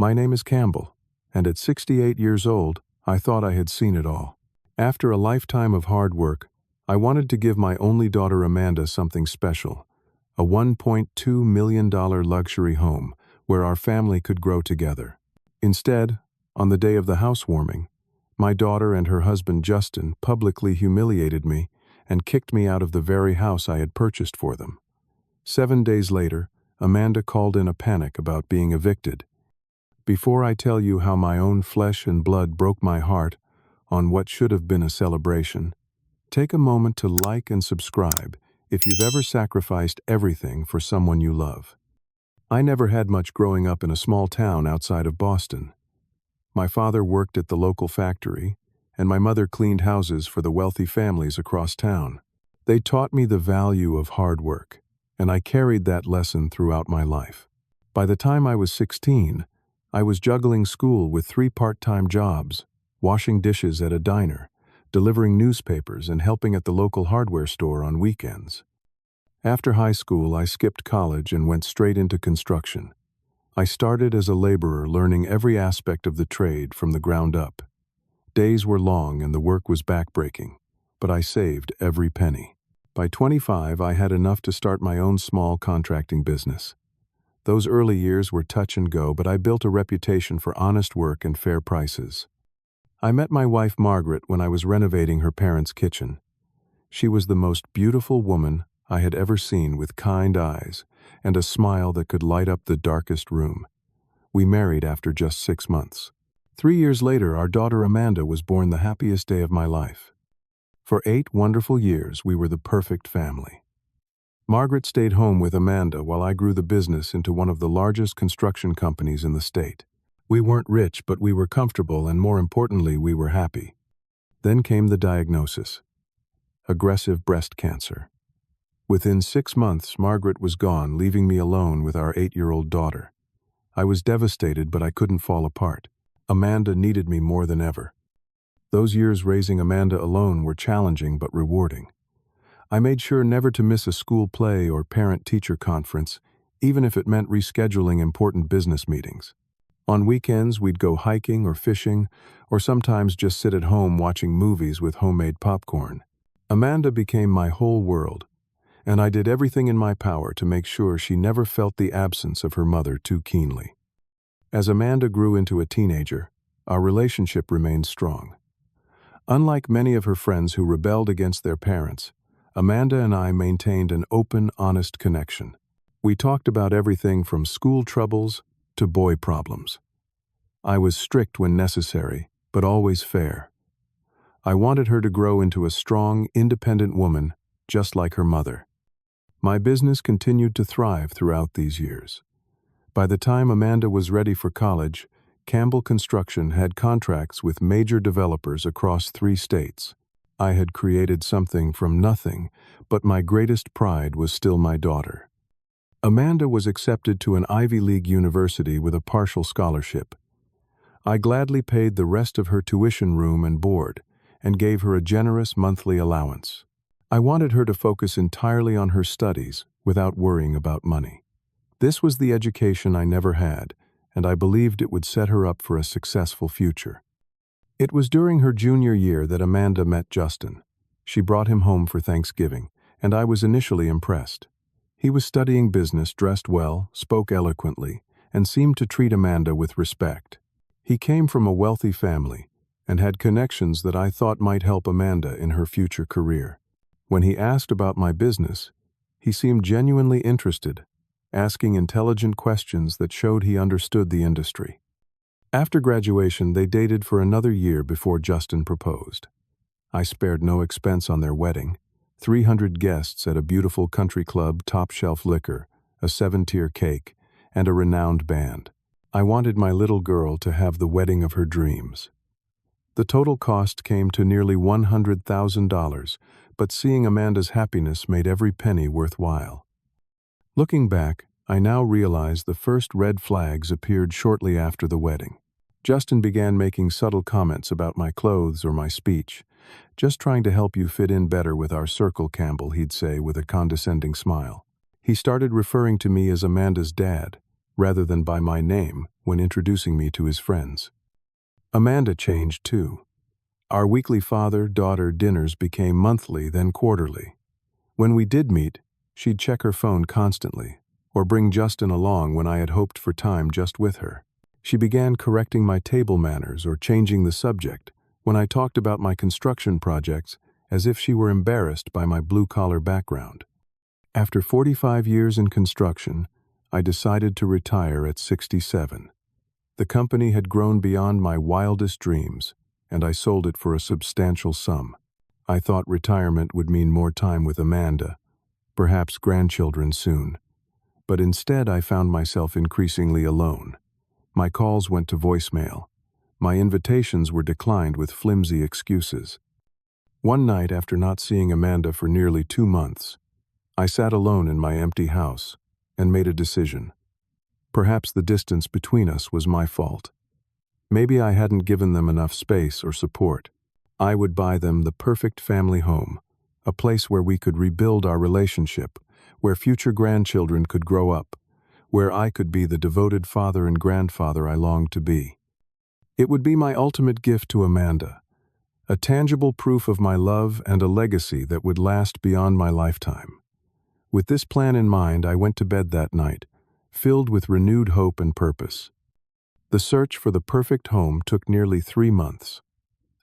My name is Campbell, and at 68 years old, I thought I had seen it all. After a lifetime of hard work, I wanted to give my only daughter Amanda something special, a $1.2 million luxury home where our family could grow together. Instead, on the day of the housewarming, my daughter and her husband Justin publicly humiliated me and kicked me out of the very house I had purchased for them. 7 days later, Amanda called in a panic about being evicted. Before I tell you how my own flesh and blood broke my heart on what should have been a celebration, take a moment to like and subscribe if you've ever sacrificed everything for someone you love. I never had much growing up in a small town outside of Boston. My father worked at the local factory, and my mother cleaned houses for the wealthy families across town. They taught me the value of hard work, and I carried that lesson throughout my life. By the time I was 16, I was juggling school with 3 part-time jobs, washing dishes at a diner, delivering newspapers, and helping at the local hardware store on weekends. After high school, I skipped college and went straight into construction. I started as a laborer, learning every aspect of the trade from the ground up. Days were long and the work was backbreaking, but I saved every penny. By 25, I had enough to start my own small contracting business. Those early years were touch and go, but I built a reputation for honest work and fair prices. I met my wife Margaret when I was renovating her parents' kitchen. She was the most beautiful woman I had ever seen, with kind eyes and a smile that could light up the darkest room. We married after just 6 months. 3 years later, our daughter Amanda was born, the happiest day of my life. For 8 wonderful years, we were the perfect family. Margaret stayed home with Amanda while I grew the business into one of the largest construction companies in the state. We weren't rich, but we were comfortable, and more importantly, we were happy. Then came the diagnosis: aggressive breast cancer. Within 6 months, Margaret was gone, leaving me alone with our 8-year-old daughter. I was devastated, but I couldn't fall apart. Amanda needed me more than ever. Those years raising Amanda alone were challenging but rewarding. I made sure never to miss a school play or parent-teacher conference, even if it meant rescheduling important business meetings. On weekends, we'd go hiking or fishing, or sometimes just sit at home watching movies with homemade popcorn. Amanda became my whole world, and I did everything in my power to make sure she never felt the absence of her mother too keenly. As Amanda grew into a teenager, our relationship remained strong. Unlike many of her friends who rebelled against their parents, Amanda and I maintained an open, honest connection. We talked about everything from school troubles to boy problems. I was strict when necessary, but always fair. I wanted her to grow into a strong, independent woman, just like her mother. My business continued to thrive throughout these years. By the time Amanda was ready for college, Campbell Construction had contracts with major developers across 3 states. I had created something from nothing, but my greatest pride was still my daughter. Amanda was accepted to an Ivy League university with a partial scholarship. I gladly paid the rest of her tuition, room, and board, and gave her a generous monthly allowance. I wanted her to focus entirely on her studies without worrying about money. This was the education I never had, and I believed it would set her up for a successful future. It was during her junior year that Amanda met Justin. She brought him home for Thanksgiving, and I was initially impressed. He was studying business, dressed well, spoke eloquently, and seemed to treat Amanda with respect. He came from a wealthy family and had connections that I thought might help Amanda in her future career. When he asked about my business, he seemed genuinely interested, asking intelligent questions that showed he understood the industry. After graduation, they dated for another year before Justin proposed. I spared no expense on their wedding: 300 guests at a beautiful country club, top-shelf liquor, a 7-tier cake, and a renowned band. I wanted my little girl to have the wedding of her dreams. The total cost came to nearly $100,000, but seeing Amanda's happiness made every penny worthwhile. Looking back, I now realize the first red flags appeared shortly after the wedding. Justin began making subtle comments about my clothes or my speech. "Just trying to help you fit in better with our circle, Campbell," he'd say with a condescending smile. He started referring to me as Amanda's dad, rather than by my name when introducing me to his friends. Amanda changed too. Our weekly father-daughter dinners became monthly, then quarterly. When we did meet, she'd check her phone constantly, or bring Justin along when I had hoped for time just with her. She began correcting my table manners or changing the subject when I talked about my construction projects as if she were embarrassed by my blue-collar background. After 45 years in construction, I decided to retire at 67. The company had grown beyond my wildest dreams, and I sold it for a substantial sum. I thought retirement would mean more time with Amanda, perhaps grandchildren soon. But instead I found myself increasingly alone. My calls went to voicemail. My invitations were declined with flimsy excuses. One night, after not seeing Amanda for nearly 2 months, I sat alone in my empty house and made a decision. Perhaps the distance between us was my fault. Maybe I hadn't given them enough space or support. I would buy them the perfect family home, a place where we could rebuild our relationship, where future grandchildren could grow up, where I could be the devoted father and grandfather I longed to be. It would be my ultimate gift to Amanda, a tangible proof of my love and a legacy that would last beyond my lifetime. With this plan in mind, I went to bed that night, filled with renewed hope and purpose. The search for the perfect home took nearly 3 months.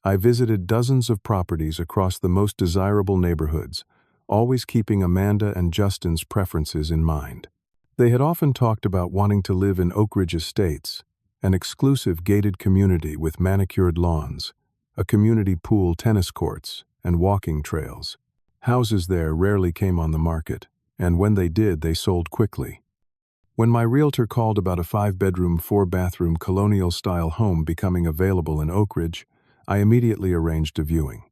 I visited dozens of properties across the most desirable neighborhoods, always keeping Amanda and Justin's preferences in mind. They had often talked about wanting to live in Oak Ridge Estates, an exclusive gated community with manicured lawns, a community pool, tennis courts, and walking trails. Houses there rarely came on the market, and when they did, they sold quickly. When my realtor called about a 5-bedroom, 4-bathroom colonial-style home becoming available in Oak Ridge, I immediately arranged a viewing.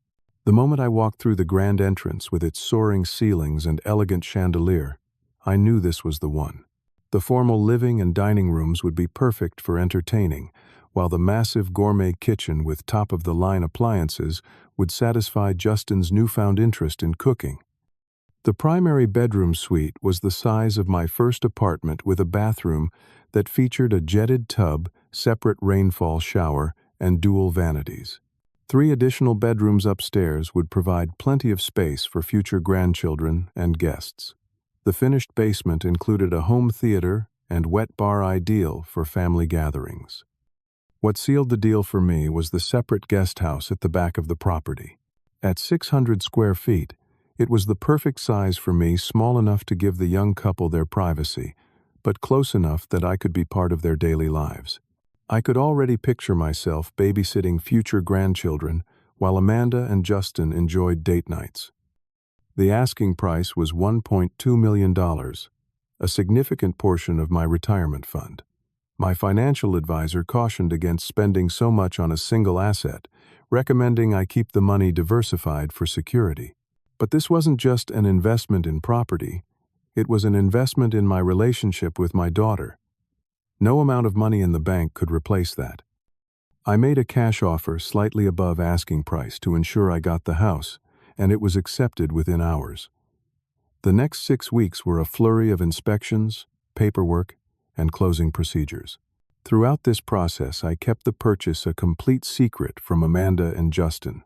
The moment I walked through the grand entrance with its soaring ceilings and elegant chandelier, I knew this was the one. The formal living and dining rooms would be perfect for entertaining, while the massive gourmet kitchen with top-of-the-line appliances would satisfy Justin's newfound interest in cooking. The primary bedroom suite was the size of my first apartment, with a bathroom that featured a jetted tub, separate rainfall shower, and dual vanities. 3 additional bedrooms upstairs would provide plenty of space for future grandchildren and guests. The finished basement included a home theater and wet bar, ideal for family gatherings. What sealed the deal for me was the separate guest house at the back of the property. At 600 square feet, it was the perfect size for me, small enough to give the young couple their privacy, but close enough that I could be part of their daily lives. I could already picture myself babysitting future grandchildren while Amanda and Justin enjoyed date nights. The asking price was $1.2 million, a significant portion of my retirement fund. My financial advisor cautioned against spending so much on a single asset, recommending I keep the money diversified for security. But this wasn't just an investment in property, it was an investment in my relationship with my daughter. No amount of money in the bank could replace that. I made a cash offer slightly above asking price to ensure I got the house, and it was accepted within hours. The next 6 weeks were a flurry of inspections, paperwork, and closing procedures. Throughout this process, I kept the purchase a complete secret from Amanda and Justin.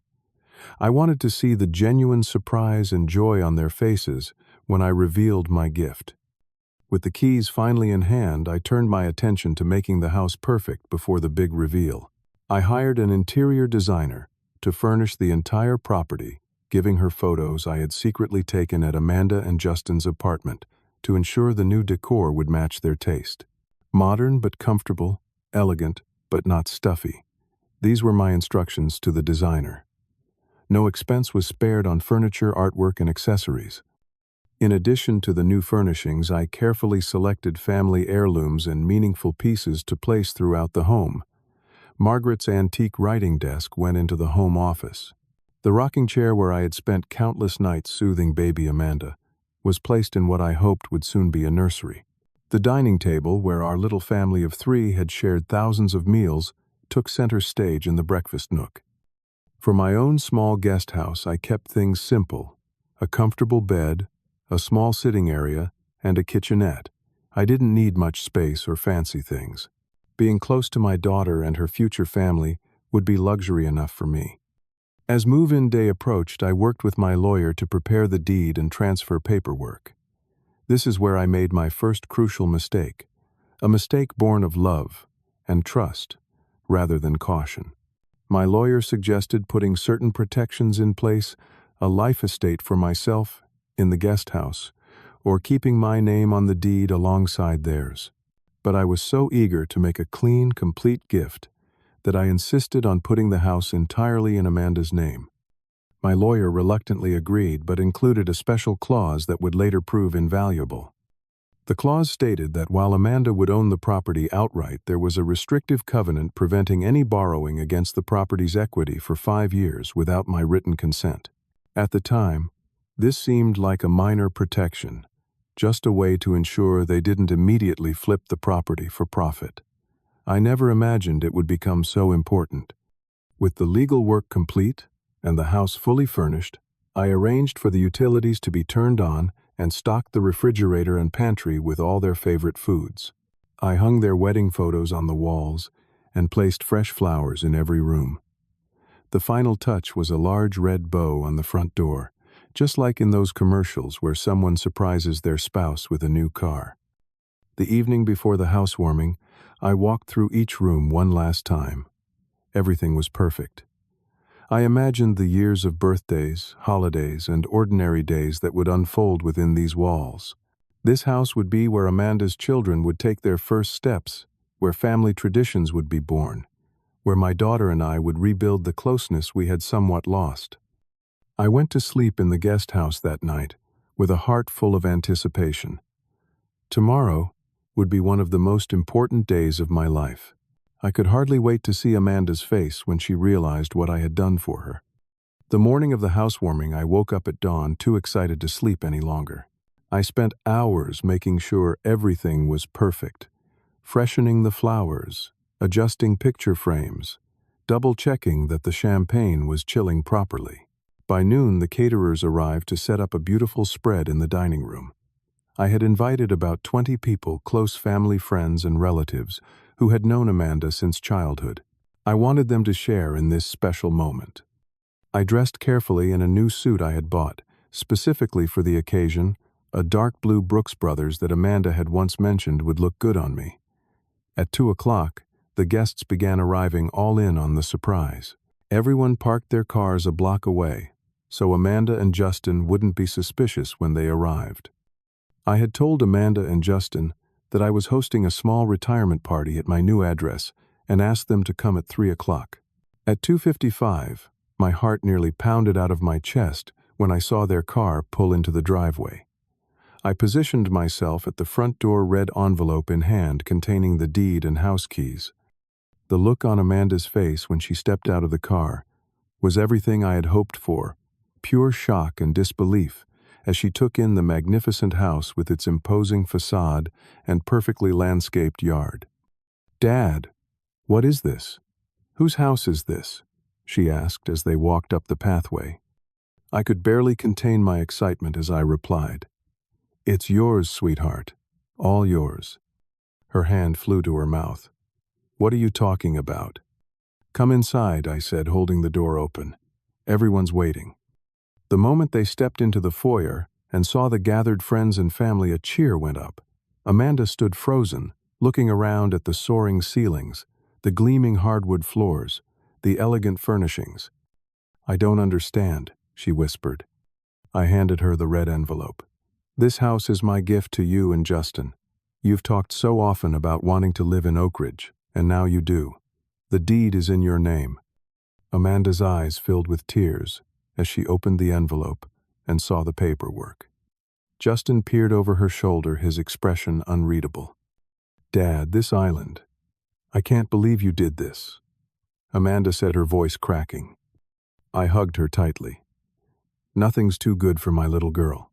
I wanted to see the genuine surprise and joy on their faces when I revealed my gift. With the keys finally in hand, I turned my attention to making the house perfect before the big reveal. I hired an interior designer to furnish the entire property, giving her photos I had secretly taken at Amanda and Justin's apartment to ensure the new decor would match their taste. Modern but comfortable, elegant but not stuffy. These were my instructions to the designer. No expense was spared on furniture, artwork, and accessories. In addition to the new furnishings, I carefully selected family heirlooms and meaningful pieces to place throughout the home. Margaret's antique writing desk went into the home office. The rocking chair where I had spent countless nights soothing baby Amanda was placed in what I hoped would soon be a nursery. The dining table, where our little family of 3 had shared thousands of meals, took center stage in the breakfast nook. For my own small guest house, I kept things simple: a comfortable bed, a small sitting area, and a kitchenette. I didn't need much space or fancy things. Being close to my daughter and her future family would be luxury enough for me. As move-in day approached, I worked with my lawyer to prepare the deed and transfer paperwork. This is where I made my first crucial mistake, a mistake born of love and trust rather than caution. My lawyer suggested putting certain protections in place, a life estate for myself in the guest house, or keeping my name on the deed alongside theirs. But I was so eager to make a clean, complete gift that I insisted on putting the house entirely in Amanda's name. My lawyer reluctantly agreed, but included a special clause that would later prove invaluable. The clause stated that while Amanda would own the property outright, there was a restrictive covenant preventing any borrowing against the property's equity for 5 years without my written consent. At the time, this seemed like a minor protection, just a way to ensure they didn't immediately flip the property for profit. I never imagined it would become so important. With the legal work complete and the house fully furnished, I arranged for the utilities to be turned on and stocked the refrigerator and pantry with all their favorite foods. I hung their wedding photos on the walls and placed fresh flowers in every room. The final touch was a large red bow on the front door, just like in those commercials where someone surprises their spouse with a new car. The evening before the housewarming, I walked through each room one last time. Everything was perfect. I imagined the years of birthdays, holidays, and ordinary days that would unfold within these walls. This house would be where Amanda's children would take their first steps, where family traditions would be born, where my daughter and I would rebuild the closeness we had somewhat lost. I went to sleep in the guest house that night, with a heart full of anticipation. Tomorrow would be one of the most important days of my life. I could hardly wait to see Amanda's face when she realized what I had done for her. The morning of the housewarming, I woke up at dawn too excited to sleep any longer. I spent hours making sure everything was perfect, freshening the flowers, adjusting picture frames, double-checking that the champagne was chilling properly. By noon, the caterers arrived to set up a beautiful spread in the dining room. I had invited about 20 people, close family friends and relatives, who had known Amanda since childhood. I wanted them to share in this special moment. I dressed carefully in a new suit I had bought, specifically for the occasion, a dark blue Brooks Brothers that Amanda had once mentioned would look good on me. At 2 o'clock, the guests began arriving all in on the surprise. Everyone parked their cars a block away, so Amanda and Justin wouldn't be suspicious when they arrived. I had told Amanda and Justin that I was hosting a small retirement party at my new address and asked them to come at 3 o'clock. At 2:55, my heart nearly pounded out of my chest when I saw their car pull into the driveway. I positioned myself at the front door, red envelope in hand containing the deed and house keys. The look on Amanda's face when she stepped out of the car was everything I had hoped for, pure shock and disbelief, as she took in the magnificent house with its imposing facade and perfectly landscaped yard. "Dad, what is this? Whose house is this?" she asked as they walked up the pathway. I could barely contain my excitement as I replied, "It's yours, sweetheart, all yours." Her hand flew to her mouth. "What are you talking about?" "Come inside," I said, holding the door open. "Everyone's waiting." The moment they stepped into the foyer and saw the gathered friends and family, a cheer went up. Amanda stood frozen, looking around at the soaring ceilings, the gleaming hardwood floors, the elegant furnishings. "I don't understand," she whispered. I handed her the red envelope. "This house is my gift to you and Justin. You've talked so often about wanting to live in Oak Ridge, and now you do. The deed is in your name." Amanda's eyes filled with tears as she opened the envelope and saw the paperwork. Justin peered over her shoulder, his expression unreadable. "Dad, this island. I can't believe you did this," Amanda said, her voice cracking. I hugged her tightly. "Nothing's too good for my little girl."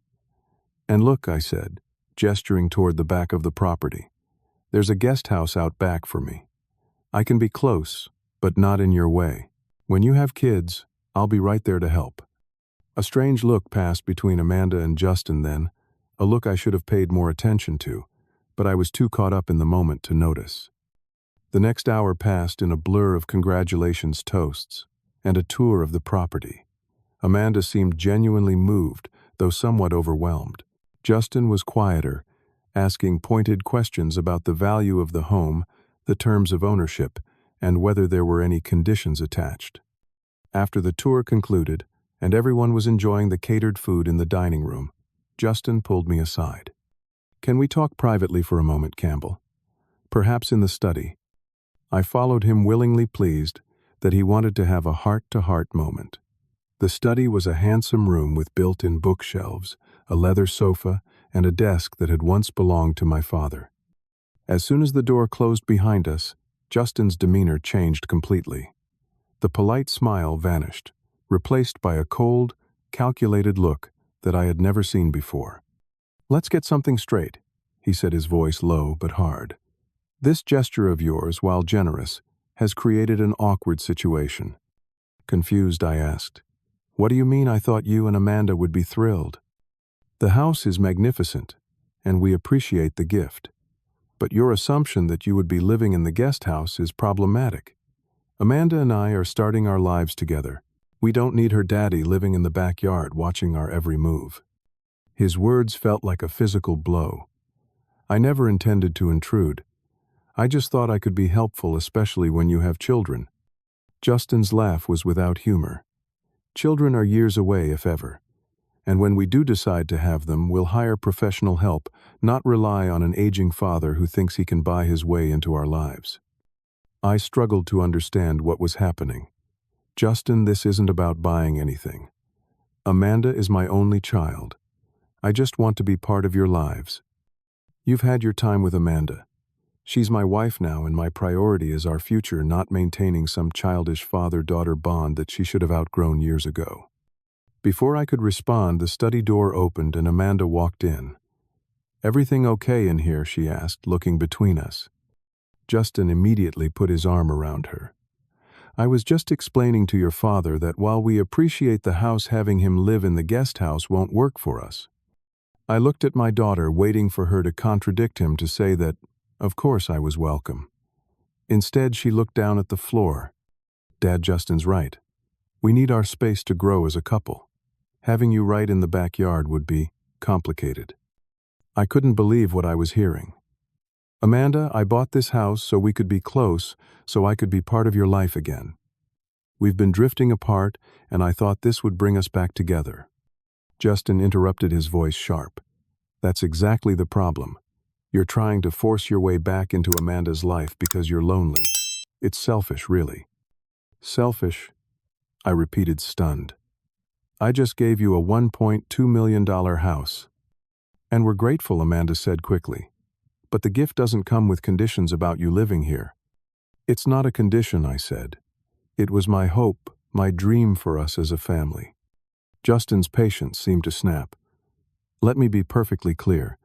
"And look," I said, gesturing toward the back of the property. "There's a guest house out back for me. I can be close, but not in your way. When you have kids, I'll be right there to help." A strange look passed between Amanda and Justin then, a look I should have paid more attention to, but I was too caught up in the moment to notice. The next hour passed in a blur of congratulations toasts and a tour of the property. Amanda seemed genuinely moved, though somewhat overwhelmed. Justin was quieter, asking pointed questions about the value of the home, the terms of ownership, and whether there were any conditions attached. After the tour concluded, and everyone was enjoying the catered food in the dining room, Justin pulled me aside. "Can we talk privately for a moment, Campbell? Perhaps in the study." I followed him, willingly, pleased that he wanted to have a heart-to-heart moment. The study was a handsome room with built-in bookshelves, a leather sofa, and a desk that had once belonged to my father. As soon as the door closed behind us, Justin's demeanor changed completely. The polite smile vanished, replaced by a cold, calculated look that I had never seen before. "Let's get something straight," he said, his voice low but hard. "This gesture of yours, while generous, has created an awkward situation." Confused, I asked, "What do you mean? I thought you and Amanda would be thrilled." "The house is magnificent, and we appreciate the gift. But your assumption that you would be living in the guest house is problematic. Amanda and I are starting our lives together. We don't need her daddy living in the backyard watching our every move." His words felt like a physical blow. I never intended to intrude. I just thought I could be helpful, especially when you have children. Justin's laugh was without humor. "Children are years away, if ever. And when we do decide to have them, we'll hire professional help, not rely on an aging father who thinks he can buy his way into our lives." I struggled to understand what was happening. "Justin, this isn't about buying anything. Amanda is my only child. I just want to be part of your lives. You've had your time with Amanda. She's my wife now, and my priority is our future, not maintaining some childish father-daughter bond that she should have outgrown years ago." Before I could respond, the study door opened and Amanda walked in. "Everything okay in here?" she asked, looking between us. Justin immediately put his arm around her. "I was just explaining to your father that while we appreciate the house, having him live in the guest house won't work for us." I looked at my daughter, waiting for her to contradict him, to say that, of course, I was welcome. Instead, she looked down at the floor. "Dad, Justin's right. We need our space to grow as a couple. Having you right in the backyard would be complicated." I couldn't believe what I was hearing. "Amanda, I bought this house so we could be close, so I could be part of your life again. We've been drifting apart, and I thought this would bring us back together." Justin interrupted, his voice sharp. "That's exactly the problem. You're trying to force your way back into Amanda's life because you're lonely. It's selfish, really." "Selfish?" I repeated, stunned. "I just gave you a $1.2 million house." "And we're grateful," Amanda said quickly. "But the gift doesn't come with conditions about you living here." "It's not a condition," I said. "It was my hope, my dream for us as a family." Justin's patience seemed to snap. "Let me be perfectly clear.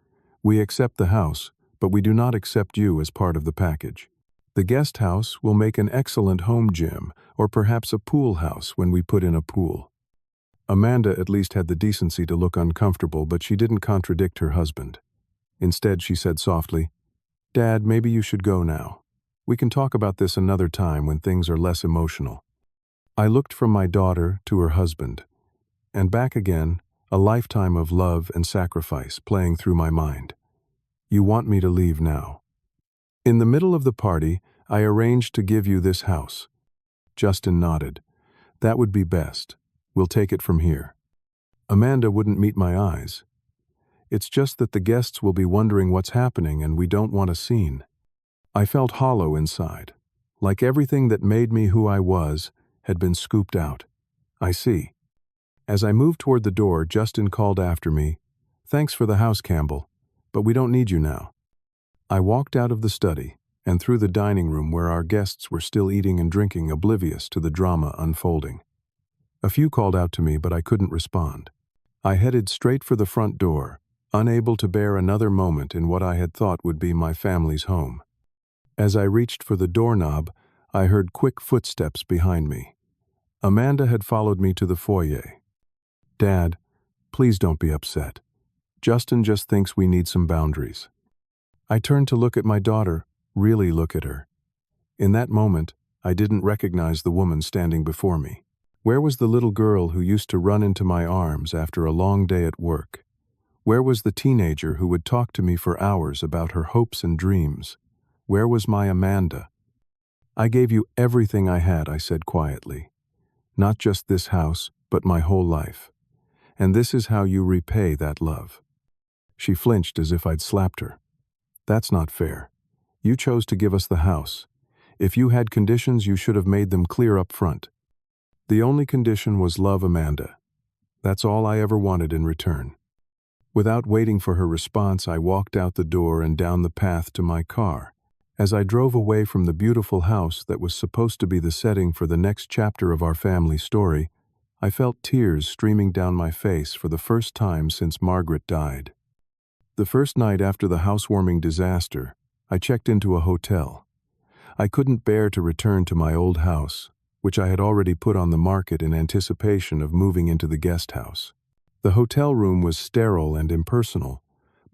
We accept the house, but we do not accept you as part of the package. The guest house will make an excellent home gym, or perhaps a pool house when we put in a pool." Amanda at least had the decency to look uncomfortable, but she didn't contradict her husband. Instead, she said softly, "Dad, maybe you should go now. We can talk about this another time when things are less emotional." I looked from my daughter to her husband, and back again, a lifetime of love and sacrifice playing through my mind. "You want me to leave now?" "In the middle of the party, I arranged to give you this house." Justin nodded. "That would be best. We'll take it from here." Amanda wouldn't meet my eyes. "It's just that the guests will be wondering what's happening, and we don't want a scene." I felt hollow inside, like everything that made me who I was had been scooped out. "I see." As I moved toward the door, Justin called after me, "Thanks for the house, Campbell, but we don't need you now." I walked out of the study and through the dining room where our guests were still eating and drinking, oblivious to the drama unfolding. A few called out to me, but I couldn't respond. I headed straight for the front door, unable to bear another moment in what I had thought would be my family's home. As I reached for the doorknob, I heard quick footsteps behind me. Amanda had followed me to the foyer. "Dad, please don't be upset. Justin just thinks we need some boundaries." I turned to look at my daughter, really look at her. In that moment, I didn't recognize the woman standing before me. Where was the little girl who used to run into my arms after a long day at work? Where was the teenager who would talk to me for hours about her hopes and dreams? Where was my Amanda? I gave you everything I had, I said quietly. Not just this house, but my whole life. And this is how you repay that love. She flinched as if I'd slapped her. That's not fair. You chose to give us the house. If you had conditions, you should have made them clear up front. The only condition was love, Amanda. That's all I ever wanted in return. Without waiting for her response, I walked out the door and down the path to my car. As I drove away from the beautiful house that was supposed to be the setting for the next chapter of our family story, I felt tears streaming down my face for the first time since Margaret died. The first night after the housewarming disaster, I checked into a hotel. I couldn't bear to return to my old house, which I had already put on the market in anticipation of moving into the guest house. The hotel room was sterile and impersonal,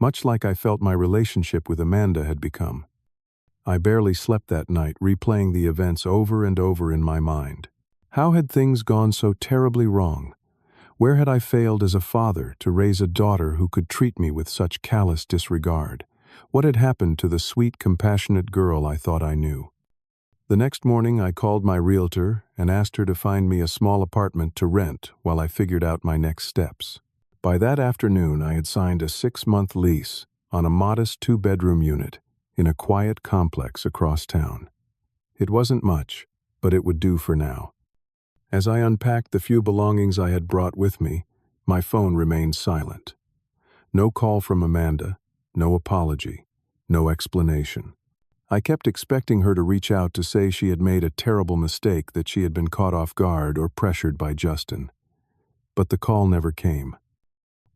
much like I felt my relationship with Amanda had become. I barely slept that night, replaying the events over and over in my mind. How had things gone so terribly wrong? Where had I failed as a father to raise a daughter who could treat me with such callous disregard? What had happened to the sweet, compassionate girl I thought I knew? The next morning, I called my realtor and asked her to find me a small apartment to rent while I figured out my next steps. By that afternoon, I had signed a 6-month lease on a modest 2-bedroom unit in a quiet complex across town. It wasn't much, but it would do for now. As I unpacked the few belongings I had brought with me, my phone remained silent. No call from Amanda, no apology, no explanation. I kept expecting her to reach out to say she had made a terrible mistake, that she had been caught off guard or pressured by Justin. But the call never came.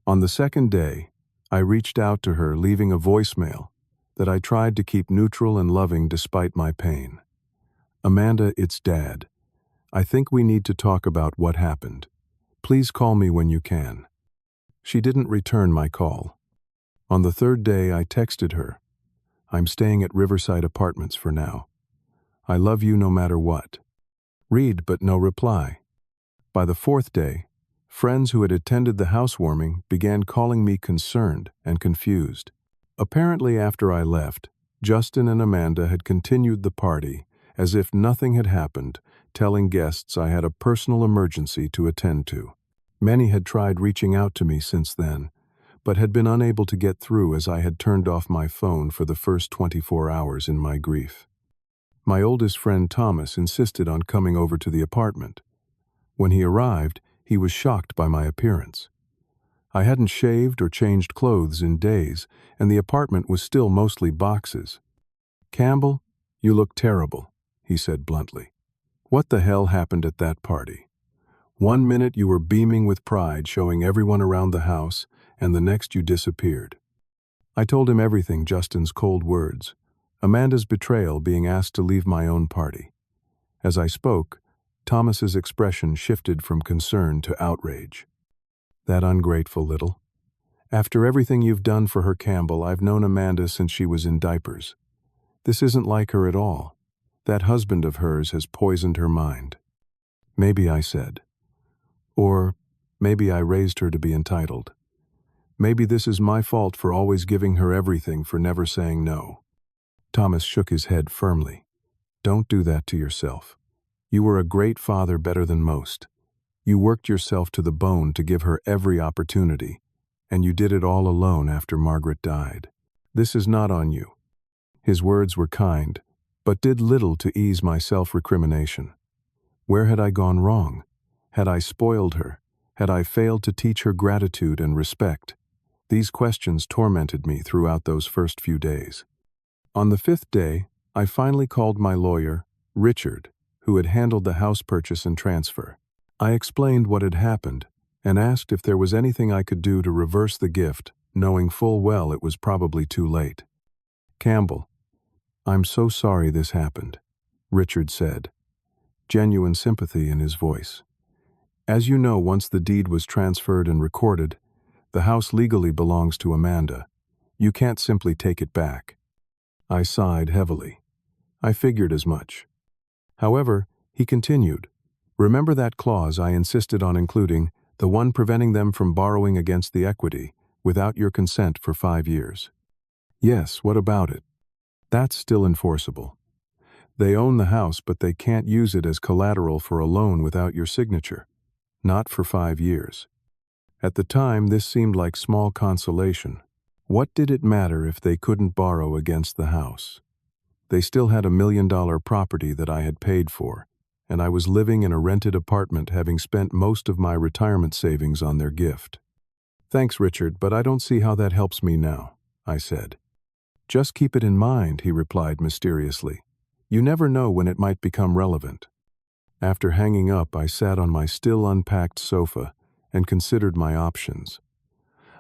On the second day, I reached out to her, leaving a voicemail that I tried to keep neutral and loving despite my pain. Amanda, it's Dad. I think we need to talk about what happened. Please call me when you can. She didn't return my call. On the third day, I texted her. I'm staying at Riverside Apartments for now. I love you no matter what. Read, but no reply. By the fourth day, friends who had attended the housewarming began calling me concerned and confused. Apparently, after I left, Justin and Amanda had continued the party as if nothing had happened, telling guests I had a personal emergency to attend to. Many had tried reaching out to me since then, but had been unable to get through as I had turned off my phone for the first 24 hours in my grief. My oldest friend Thomas insisted on coming over to the apartment. When he arrived, he was shocked by my appearance. I hadn't shaved or changed clothes in days, and the apartment was still mostly boxes. "Campbell, you look terrible," he said bluntly. "What the hell happened at that party? One minute you were beaming with pride, showing everyone around the house, and the next you disappeared." I told him everything: Justin's cold words, Amanda's betrayal, being asked to leave my own party. As I spoke, Thomas's expression shifted from concern to outrage. "That ungrateful little. After everything you've done for her, Campbell, I've known Amanda since she was in diapers. This isn't like her at all. That husband of hers has poisoned her mind." "Maybe," I said. "Or maybe I raised her to be entitled. Maybe this is my fault for always giving her everything, for never saying no." Thomas shook his head firmly. "Don't do that to yourself. You were a great father, better than most. You worked yourself to the bone to give her every opportunity, and you did it all alone after Margaret died. This is not on you." His words were kind, but did little to ease my self-recrimination. Where had I gone wrong? Had I spoiled her? Had I failed to teach her gratitude and respect? These questions tormented me throughout those first few days. On the 5th day, I finally called my lawyer, Richard, who had handled the house purchase and transfer. I explained what had happened and asked if there was anything I could do to reverse the gift, knowing full well it was probably too late. "Campbell, I'm so sorry this happened," Richard said, genuine sympathy in his voice. "As you know, once the deed was transferred and recorded, the house legally belongs to Amanda. You can't simply take it back. I sighed heavily. I figured as much. However, he continued, "Remember that clause I insisted on including, the one preventing them from borrowing against the equity, without your consent for 5 years?" "Yes, what about it?" "That's still enforceable. They own the house, but they can't use it as collateral for a loan without your signature. Not for 5 years." At the time, this seemed like small consolation. What did it matter if they couldn't borrow against the house? They still had $1 million property that I had paid for, and I was living in a rented apartment, having spent most of my retirement savings on their gift. "Thanks, Richard, but I don't see how that helps me now," I said. "Just keep it in mind," he replied mysteriously. "You never know when it might become relevant." After hanging up, I sat on my still unpacked sofa and considered my options.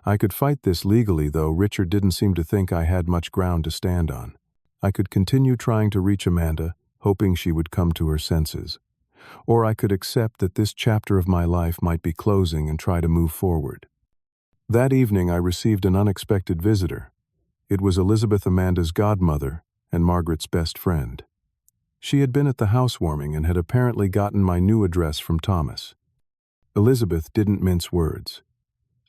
I could fight this legally, though Richard didn't seem to think I had much ground to stand on. I could continue trying to reach Amanda, hoping she would come to her senses. Or I could accept that this chapter of my life might be closing and try to move forward. That evening I received an unexpected visitor. It was Elizabeth, Amanda's godmother and Margaret's best friend. She had been at the housewarming and had apparently gotten my new address from Thomas. Elizabeth didn't mince words.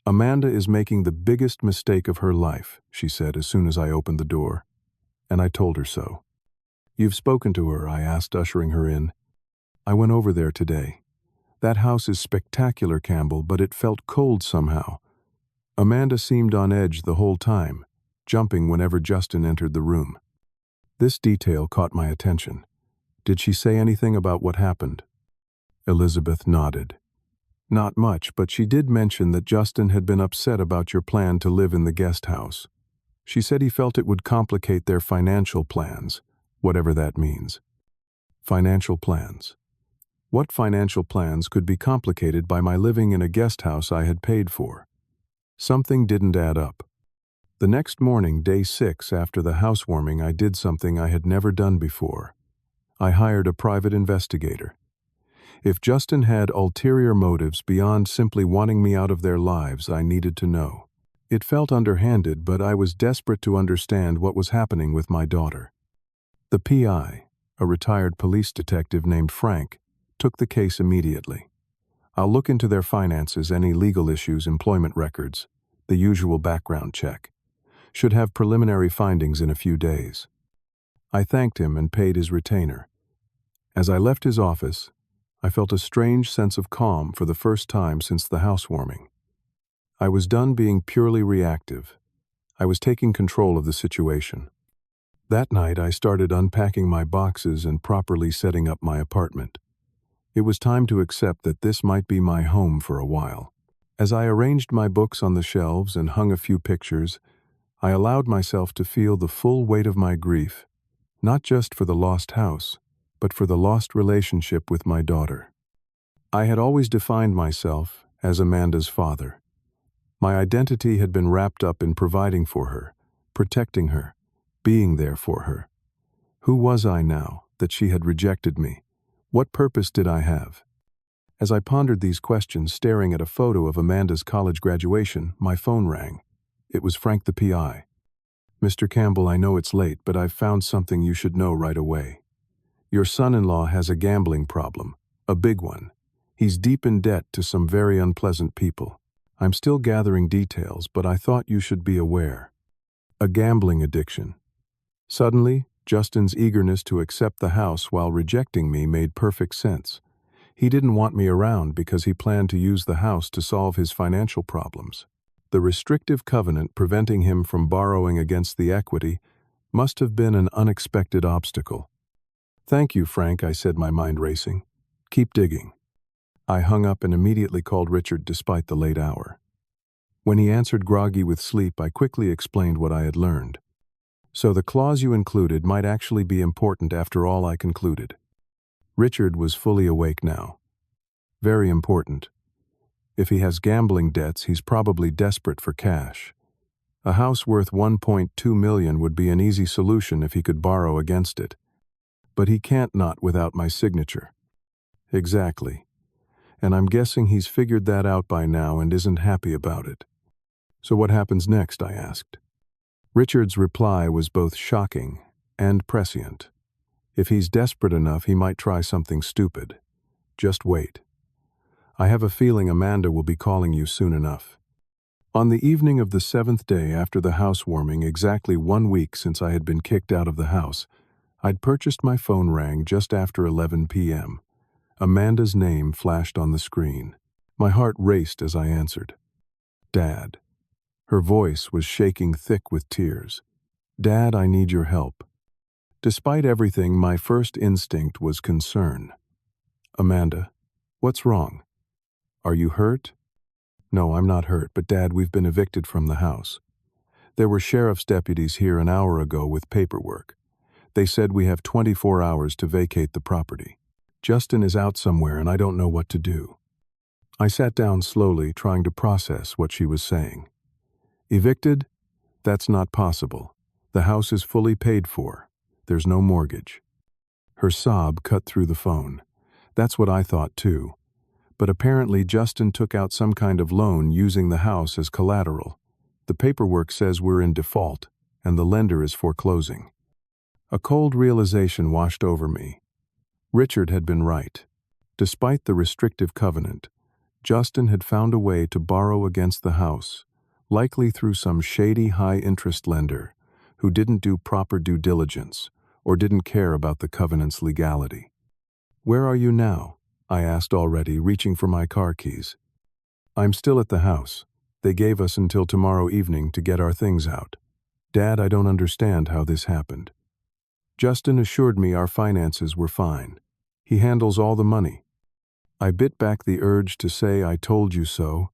"Amanda is making the biggest mistake of her life," she said as soon as I opened the door. And I told her so. "You've spoken to her?" I asked, ushering her in. "I went over there today. That house is spectacular, Campbell, but it felt cold somehow. Amanda seemed on edge the whole time, jumping whenever Justin entered the room." This detail caught my attention. "Did she say anything about what happened?" Elizabeth nodded. "Not much, but she did mention that Justin had been upset about your plan to live in the guest house. She said he felt it would complicate their financial plans, whatever that means." Financial plans. What financial plans could be complicated by my living in a guest house I had paid for? Something didn't add up. The next morning, day 6 after the housewarming, I did something I had never done before. I hired a private investigator. If Justin had ulterior motives beyond simply wanting me out of their lives, I needed to know. It felt underhanded, but I was desperate to understand what was happening with my daughter. The PI, a retired police detective named Frank, took the case immediately. "I'll look into their finances, any legal issues, employment records, the usual background check. Should have preliminary findings in a few days." I thanked him and paid his retainer. As I left his office, I felt a strange sense of calm for the first time since the housewarming. I was done being purely reactive. I was taking control of the situation. That night, I started unpacking my boxes and properly setting up my apartment. It was time to accept that this might be my home for a while. As I arranged my books on the shelves and hung a few pictures, I allowed myself to feel the full weight of my grief, not just for the lost house, but for the lost relationship with my daughter. I had always defined myself as Amanda's father. My identity had been wrapped up in providing for her, protecting her, being there for her. Who was I now that she had rejected me? What purpose did I have? As I pondered these questions, staring at a photo of Amanda's college graduation, my phone rang. It was Frank, the PI. "Mr. Campbell, I know it's late, but I've found something you should know right away. Your son-in-law has a gambling problem, a big one. He's deep in debt to some very unpleasant people. I'm still gathering details, but I thought you should be aware." A gambling addiction. Suddenly, Justin's eagerness to accept the house while rejecting me made perfect sense. He didn't want me around because he planned to use the house to solve his financial problems. The restrictive covenant preventing him from borrowing against the equity must have been an unexpected obstacle. "Thank you, Frank," I said, my mind racing. "Keep digging." I hung up and immediately called Richard despite the late hour. When he answered groggy with sleep, I quickly explained what I had learned. "So the clause you included might actually be important after all," I concluded. Richard was fully awake now. "Very important. If he has gambling debts, he's probably desperate for cash. A house worth $1.2 million would be an easy solution if he could borrow against it. But he can't not without my signature." "Exactly. And I'm guessing he's figured that out by now and isn't happy about it." "So what happens next?" I asked. Richard's reply was both shocking and prescient. If he's desperate enough, he might try something stupid. Just wait. I have a feeling Amanda will be calling you soon enough. On the evening of the 7th day after the housewarming, exactly 1 week since I had been kicked out of the house, I'd purchased my phone rang just after 11 p.m. Amanda's name flashed on the screen. My heart raced as I answered. Dad. Her voice was shaking thick with tears. Dad, I need your help. Despite everything, my first instinct was concern. Amanda, what's wrong? Are you hurt? No, I'm not hurt, but Dad, we've been evicted from the house. There were sheriff's deputies here an hour ago with paperwork. They said we have 24 hours to vacate the property. Justin is out somewhere and I don't know what to do. I sat down slowly, trying to process what she was saying. Evicted? That's not possible. The house is fully paid for. There's no mortgage. Her sob cut through the phone. That's what I thought too. But apparently Justin took out some kind of loan using the house as collateral. The paperwork says we're in default, and the lender is foreclosing. A cold realization washed over me. Richard had been right. Despite the restrictive covenant, Justin had found a way to borrow against the house, likely through some shady high-interest lender who didn't do proper due diligence or didn't care about the covenant's legality. Where are you now? I asked already, reaching for my car keys. I'm still at the house. They gave us until tomorrow evening to get our things out. Dad, I don't understand how this happened. Justin assured me our finances were fine. He handles all the money. I bit back the urge to say I told you so,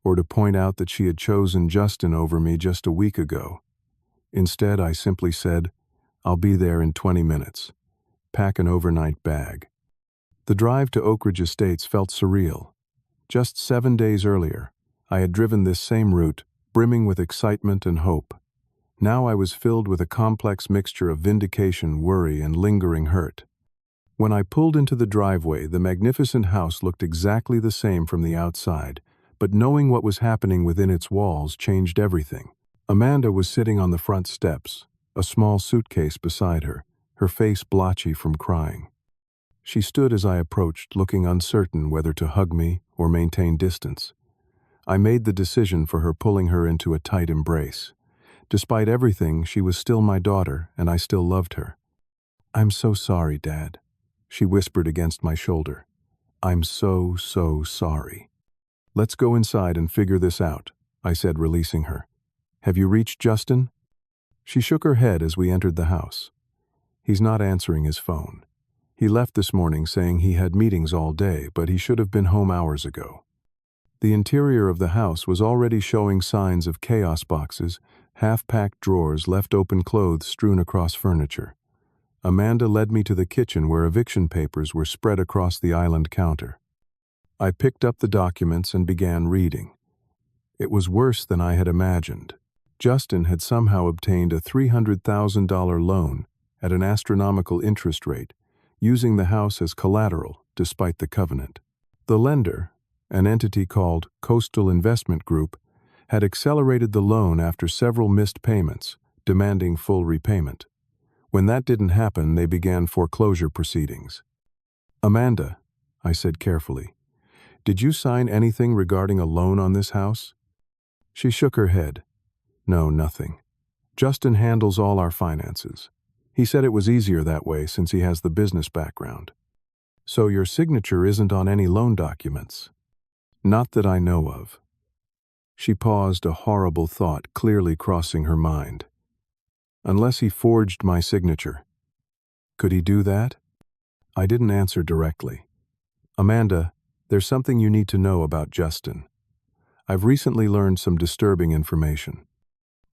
or to point out that she had chosen Justin over me just a week ago. Instead, I simply said, I'll be there in 20 minutes. Pack an overnight bag. The drive to Oak Ridge Estates felt surreal. Just 7 days earlier, I had driven this same route, brimming with excitement and hope. Now I was filled with a complex mixture of vindication, worry, and lingering hurt. When I pulled into the driveway, the magnificent house looked exactly the same from the outside, but knowing what was happening within its walls changed everything. Amanda was sitting on the front steps, a small suitcase beside her, her face blotchy from crying. She stood as I approached, looking uncertain whether to hug me or maintain distance. I made the decision for her, pulling her into a tight embrace. Despite everything, she was still my daughter, and I still loved her. I'm so sorry, Dad, she whispered against my shoulder. I'm so sorry. Let's go inside and figure this out, I said, releasing her. Have you reached Justin? She shook her head as we entered the house. He's not answering his phone. He left this morning saying he had meetings all day, but he should have been home hours ago. The interior of the house was already showing signs of chaos: boxes, half-packed drawers, left-open clothes strewn across furniture. Amanda led me to the kitchen where eviction papers were spread across the island counter. I picked up the documents and began reading. It was worse than I had imagined. Justin had somehow obtained a $300,000 loan at an astronomical interest rate, using the house as collateral despite the covenant. The lender, an entity called Coastal Investment Group, had accelerated the loan after several missed payments, demanding full repayment. When that didn't happen, they began foreclosure proceedings. Amanda, I said carefully, did you sign anything regarding a loan on this house? She shook her head. No, nothing. Justin handles all our finances. He said it was easier that way since he has the business background. So your signature isn't on any loan documents? Not that I know of. She paused, a horrible thought clearly crossing her mind. Unless he forged my signature. Could he do that? I didn't answer directly. Amanda, there's something you need to know about Justin. I've recently learned some disturbing information.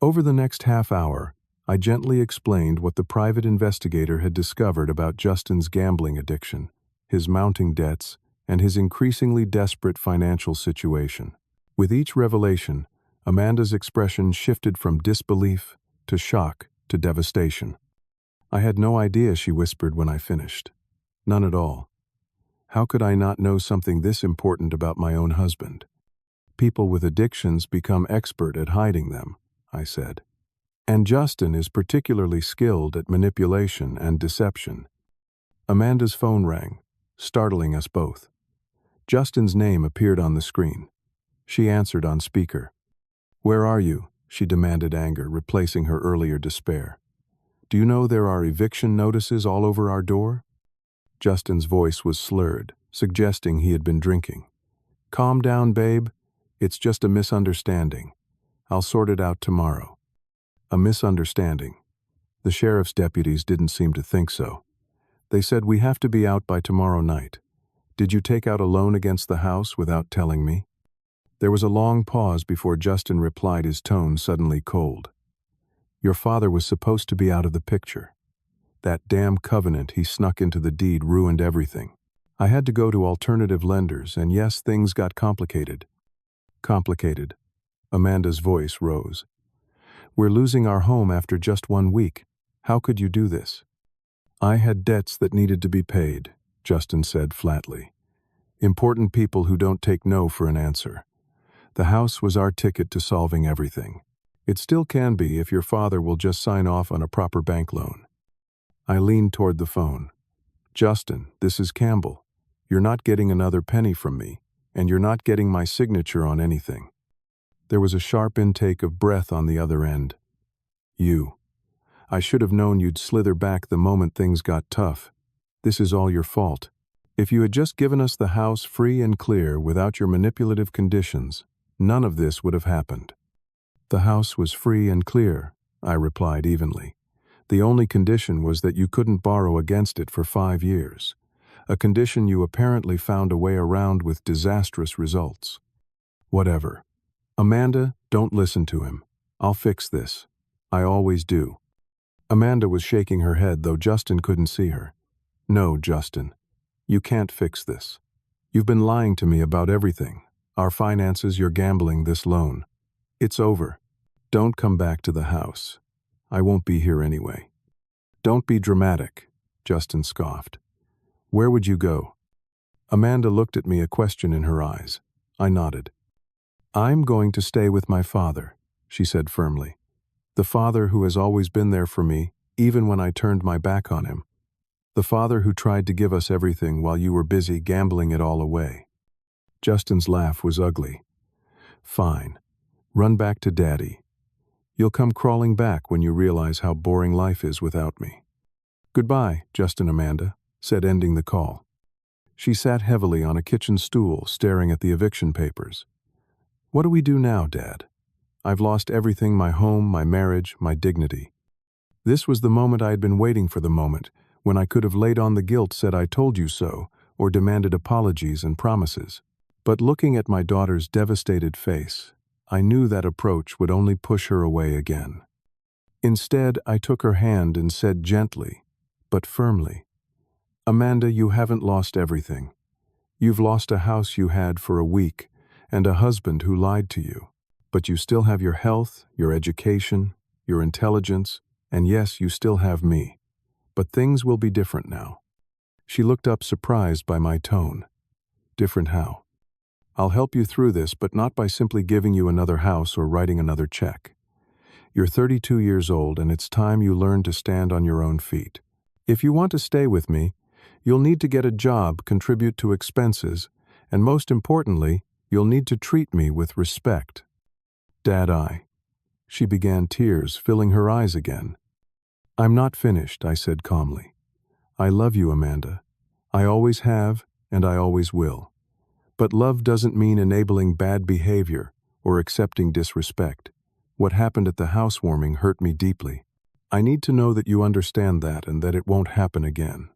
Over the next half hour, I gently explained what the private investigator had discovered about Justin's gambling addiction, his mounting debts, and his increasingly desperate financial situation. With each revelation, Amanda's expression shifted from disbelief to shock to devastation. I had no idea, she whispered when I finished. None at all. How could I not know something this important about my own husband? People with addictions become expert at hiding them, I said. And Justin is particularly skilled at manipulation and deception. Amanda's phone rang, startling us both. Justin's name appeared on the screen. She answered on speaker. "Where are you?" she demanded, anger replacing her earlier despair. "Do you know there are eviction notices all over our door?" Justin's voice was slurred, suggesting he had been drinking. "Calm down, babe. It's just a misunderstanding. I'll sort it out tomorrow." A misunderstanding. The sheriff's deputies didn't seem to think so. They said, "We have to be out by tomorrow night. Did you take out a loan against the house without telling me?" There was a long pause before Justin replied, his tone suddenly cold. "Your father was supposed to be out of the picture. That damn covenant he snuck into the deed ruined everything. I had to go to alternative lenders, and yes, things got complicated." "Complicated?" Amanda's voice rose. "We're losing our home after just 1 week. How could you do this?" "I had debts that needed to be paid," Justin said flatly. "Important people who don't take no for an answer. The house was our ticket to solving everything. It still can be if your father will just sign off on a proper bank loan." I leaned toward the phone. "Justin, this is Campbell. You're not getting another penny from me, and you're not getting my signature on anything." There was a sharp intake of breath on the other end. "You. I should have known you'd slither back the moment things got tough. This is all your fault. If you had just given us the house free and clear without your manipulative conditions, none of this would have happened." "The house was free and clear," I replied evenly. "The only condition was that you couldn't borrow against it for 5 years. A condition you apparently found a way around with disastrous results." "Whatever. Amanda, don't listen to him. I'll fix this. I always do." Amanda was shaking her head, though Justin couldn't see her. "No, Justin. You can't fix this. You've been lying to me about everything. Our finances, your gambling, this loan. It's over. Don't come back to the house. I won't be here anyway." "Don't be dramatic," Justin scoffed. "Where would you go?" Amanda looked at me, a question in her eyes. I nodded. "I'm going to stay with my father," she said firmly. "The father who has always been there for me, even when I turned my back on him. The father who tried to give us everything while you were busy gambling it all away." Justin's laugh was ugly. "Fine. Run back to Daddy. You'll come crawling back when you realize how boring life is without me." "Goodbye, Justin," Amanda said, ending the call. She sat heavily on a kitchen stool, staring at the eviction papers. "What do we do now, Dad? I've lost everything, my home, my marriage, my dignity." This was the moment I had been waiting for, the moment when I could have laid on the guilt, said "I told you so," or demanded apologies and promises. But looking at my daughter's devastated face, I knew that approach would only push her away again. Instead, I took her hand and said gently, but firmly, "Amanda, you haven't lost everything. You've lost a house you had for a week and a husband who lied to you. But you still have your health, your education, your intelligence, and yes, you still have me. But things will be different now." She looked up, surprised by my tone. "Different how?" "I'll help you through this, but not by simply giving you another house or writing another check. You're 32 years old, and it's time you learned to stand on your own feet. If you want to stay with me, you'll need to get a job, contribute to expenses, and most importantly, you'll need to treat me with respect." "Dad, She began, tears filling her eyes again. "I'm not finished," I said calmly. "I love you, Amanda. I always have, and I always will. But love doesn't mean enabling bad behavior or accepting disrespect. What happened at the housewarming hurt me deeply. I need to know that you understand that and that it won't happen again."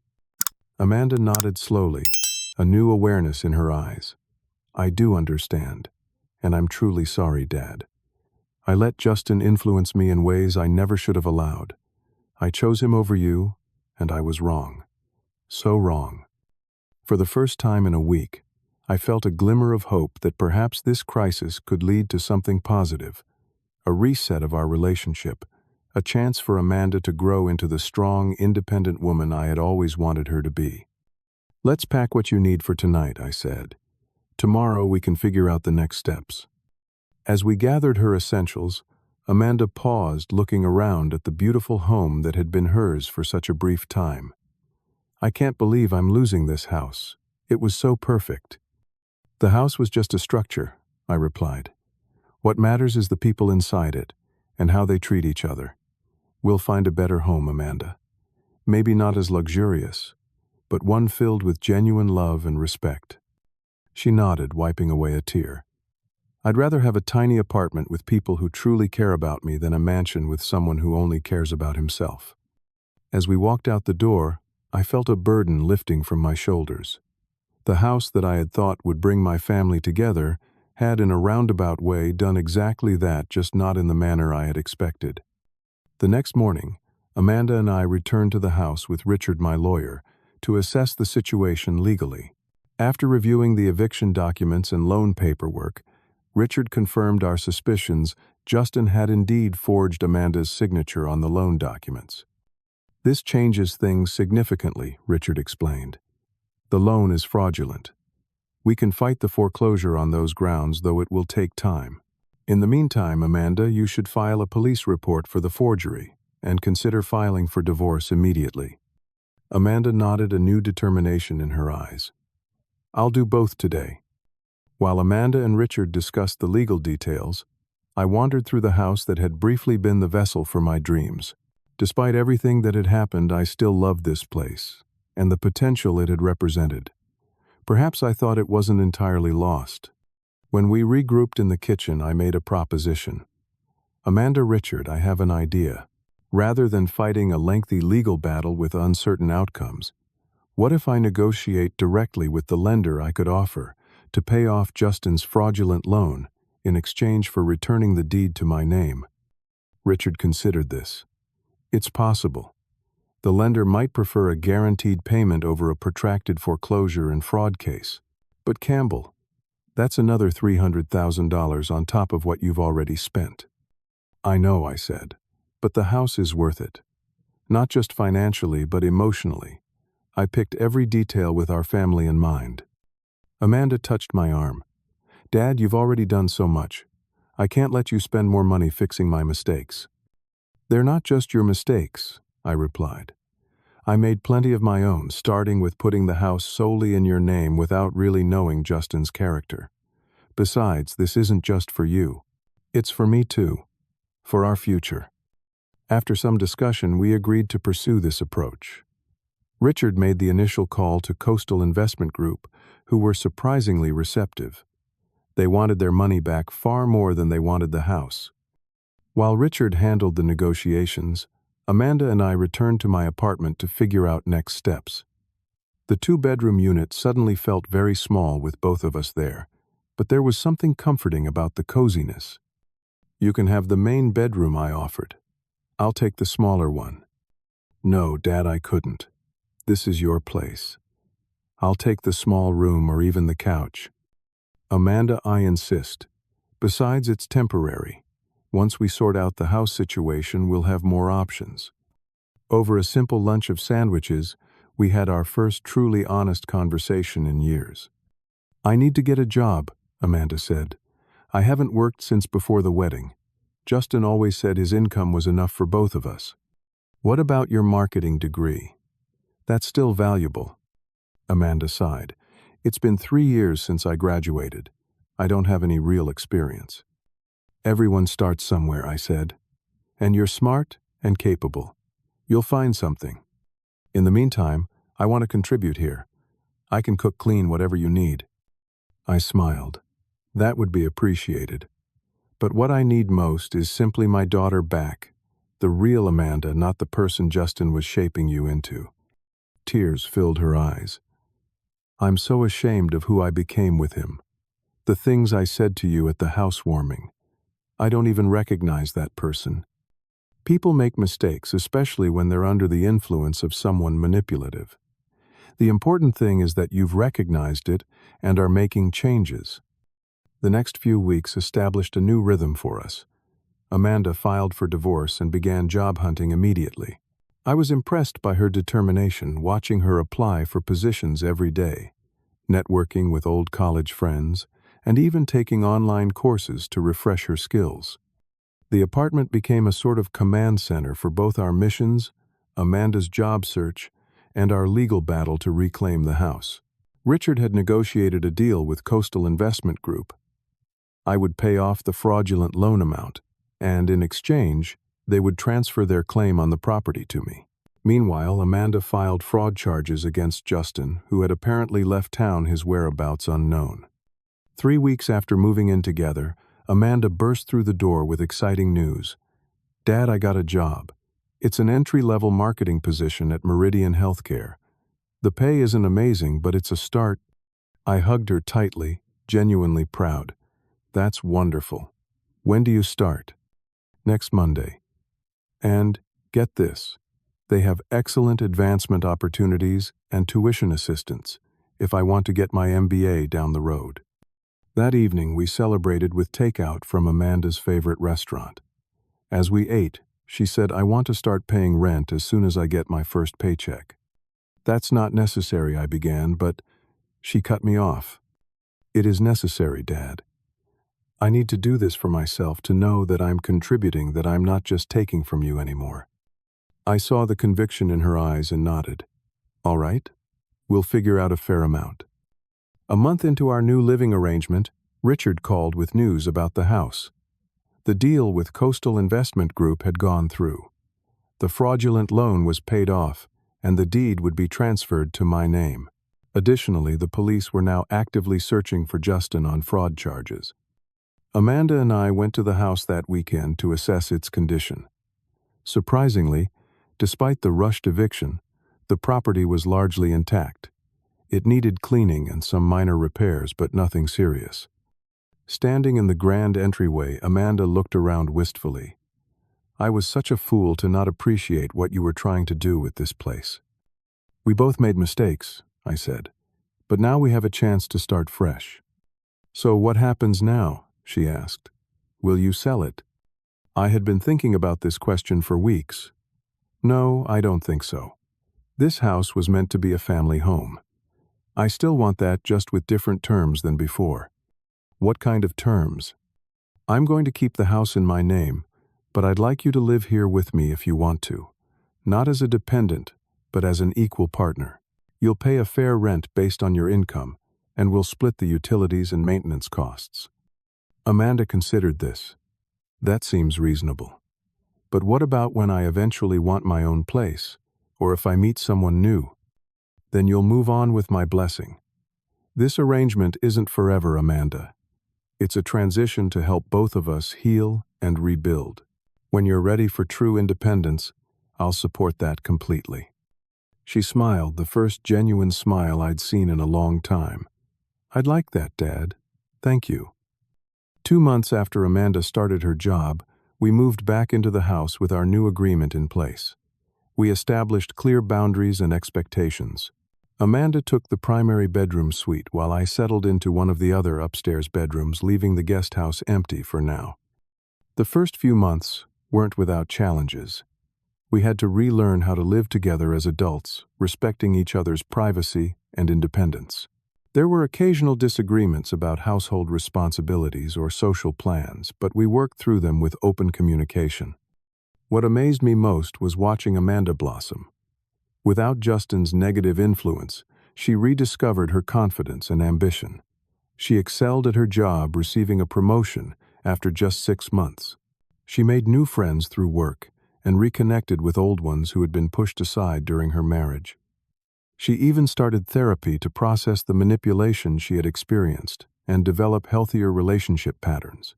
Amanda nodded slowly, a new awareness in her eyes. "I do understand, and I'm truly sorry, Dad. I let Justin influence me in ways I never should have allowed. I chose him over you, and I was wrong. So wrong." For the first time in a week, I felt a glimmer of hope that perhaps this crisis could lead to something positive, a reset of our relationship, a chance for Amanda to grow into the strong, independent woman I had always wanted her to be. "Let's pack what you need for tonight," I said. "Tomorrow we can figure out the next steps." As we gathered her essentials, Amanda paused, looking around at the beautiful home that had been hers for such a brief time. I can't believe I'm losing this house. It was so perfect. The house was just a structure, I replied. What matters is the people inside it, and how they treat each other. We'll find a better home, Amanda. Maybe not as luxurious, but one filled with genuine love and respect. She nodded, wiping away a tear. I'd rather have a tiny apartment with people who truly care about me than a mansion with someone who only cares about himself. As we walked out the door, I felt a burden lifting from my shoulders. The house that I had thought would bring my family together had in a roundabout way done exactly that, just not in the manner I had expected. The next morning, Amanda and I returned to the house with Richard, my lawyer, to assess the situation legally. After reviewing the eviction documents and loan paperwork, Richard confirmed our suspicions. Justin had indeed forged Amanda's signature on the loan documents. This changes things significantly, Richard explained. The loan is fraudulent. We can fight the foreclosure on those grounds, though it will take time. In the meantime, Amanda, you should file a police report for the forgery and consider filing for divorce immediately. Amanda nodded, a new determination in her eyes. I'll do both today. While Amanda and Richard discussed the legal details, I wandered through the house that had briefly been the vessel for my dreams. Despite everything that had happened, I still loved this place and the potential it had represented. Perhaps I thought it wasn't entirely lost. When we regrouped in the kitchen, I made a proposition. Amanda, Richard, I have an idea. Rather than fighting a lengthy legal battle with uncertain outcomes, what if I negotiate directly with the lender I could offer to pay off Justin's fraudulent loan in exchange for returning the deed to my name? Richard considered this. It's possible. The lender might prefer a guaranteed payment over a protracted foreclosure and fraud case. But Campbell, that's another $300,000 on top of what you've already spent. I know, I said, but the house is worth it. Not just financially, but emotionally. I picked every detail with our family in mind. Amanda touched my arm. Dad, you've already done so much. I can't let you spend more money fixing my mistakes. They're not just your mistakes, I replied. I made plenty of my own, starting with putting the house solely in your name without really knowing Justin's character. Besides, this isn't just for you. It's for me too. For our future. After some discussion, we agreed to pursue this approach. Richard made the initial call to Coastal Investment Group, who were surprisingly receptive. They wanted their money back far more than they wanted the house. While Richard handled the negotiations, Amanda and I returned to my apartment to figure out next steps. The two-bedroom unit suddenly felt very small with both of us there, but there was something comforting about the coziness. You can have the main bedroom, I offered. I'll take the smaller one. No, Dad, I couldn't. This is your place. I'll take the small room or even the couch. Amanda, I insist. Besides, it's temporary. Once we sort out the house situation, we'll have more options. Over a simple lunch of sandwiches, we had our first truly honest conversation in years. I need to get a job, Amanda said. I haven't worked since before the wedding. Justin always said his income was enough for both of us. What about your marketing degree? That's still valuable. Amanda sighed. It's been 3 years since I graduated. I don't have any real experience. Everyone starts somewhere, I said. And you're smart and capable. You'll find something. In the meantime, I want to contribute here. I can cook, clean, whatever you need. I smiled. That would be appreciated. But what I need most is simply my daughter back. The real Amanda, not the person Justin was shaping you into. Tears filled her eyes. I'm so ashamed of who I became with him. The things I said to you at the housewarming. I don't even recognize that person. People make mistakes, especially when they're under the influence of someone manipulative. The important thing is that you've recognized it and are making changes. The next few weeks established a new rhythm for us. Amanda filed for divorce and began job hunting immediately. I was impressed by her determination, watching her apply for positions every day, networking with old college friends, and even taking online courses to refresh her skills. The apartment became a sort of command center for both our missions, Amanda's job search, and our legal battle to reclaim the house. Richard had negotiated a deal with Coastal Investment Group. I would pay off the fraudulent loan amount, and in exchange, they would transfer their claim on the property to me. Meanwhile, Amanda filed fraud charges against Justin, who had apparently left town, his whereabouts unknown. 3 weeks after moving in together, Amanda burst through the door with exciting news. "Dad, I got a job. It's an entry-level marketing position at Meridian Healthcare. The pay isn't amazing, but it's a start." I hugged her tightly, genuinely proud. "That's wonderful. When do you start?" "Next Monday. And, get this, they have excellent advancement opportunities and tuition assistance if I want to get my MBA down the road." That evening, we celebrated with takeout from Amanda's favorite restaurant. As we ate, she said, "I want to start paying rent as soon as I get my first paycheck." "That's not necessary," I began, but she cut me off. "It is necessary, Dad. I need to do this for myself, to know that I'm contributing, that I'm not just taking from you anymore." I saw the conviction in her eyes and nodded. "All right, we'll figure out a fair amount." A month into our new living arrangement, Richard called with news about the house. The deal with Coastal Investment Group had gone through. The fraudulent loan was paid off, and the deed would be transferred to my name. Additionally, the police were now actively searching for Justin on fraud charges. Amanda and I went to the house that weekend to assess its condition. Surprisingly, despite the rushed eviction, the property was largely intact. It needed cleaning and some minor repairs, but nothing serious. Standing in the grand entryway, Amanda looked around wistfully. "I was such a fool to not appreciate what you were trying to do with this place." "We both made mistakes," I said, "but now we have a chance to start fresh." "So what happens now?" she asked. "Will you sell it?" I had been thinking about this question for weeks. "No, I don't think so. This house was meant to be a family home. I still want that, just with different terms than before." "What kind of terms?" "I'm going to keep the house in my name, but I'd like you to live here with me if you want to. Not as a dependent, but as an equal partner. You'll pay a fair rent based on your income, and we'll split the utilities and maintenance costs." Amanda considered this. "That seems reasonable. But what about when I eventually want my own place, or if I meet someone new?" "Then you'll move on with my blessing. This arrangement isn't forever, Amanda. It's a transition to help both of us heal and rebuild. When you're ready for true independence, I'll support that completely." She smiled, the first genuine smile I'd seen in a long time. "I'd like that, Dad. Thank you." 2 months after Amanda started her job, we moved back into the house with our new agreement in place. We established clear boundaries and expectations. Amanda took the primary bedroom suite while I settled into one of the other upstairs bedrooms, leaving the guest house empty for now. The first few months weren't without challenges. We had to relearn how to live together as adults, respecting each other's privacy and independence. There were occasional disagreements about household responsibilities or social plans, but we worked through them with open communication. What amazed me most was watching Amanda blossom. Without Justin's negative influence, she rediscovered her confidence and ambition. She excelled at her job, receiving a promotion after just 6 months. She made new friends through work and reconnected with old ones who had been pushed aside during her marriage. She even started therapy to process the manipulation she had experienced and develop healthier relationship patterns.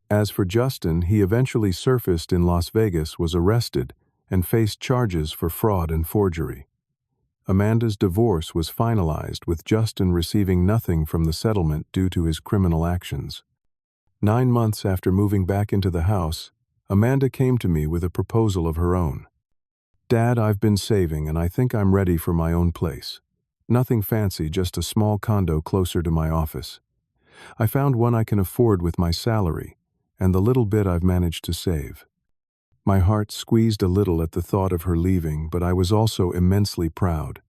As for Justin, he eventually surfaced in Las Vegas, was arrested, and faced charges for fraud and forgery. Amanda's divorce was finalized, with Justin receiving nothing from the settlement due to his criminal actions. 9 months after moving back into the house, Amanda came to me with a proposal of her own. "Dad, I've been saving and I think I'm ready for my own place. Nothing fancy, just a small condo closer to my office. I found one I can afford with my salary and the little bit I've managed to save." My heart squeezed a little at the thought of her leaving, but I was also immensely proud.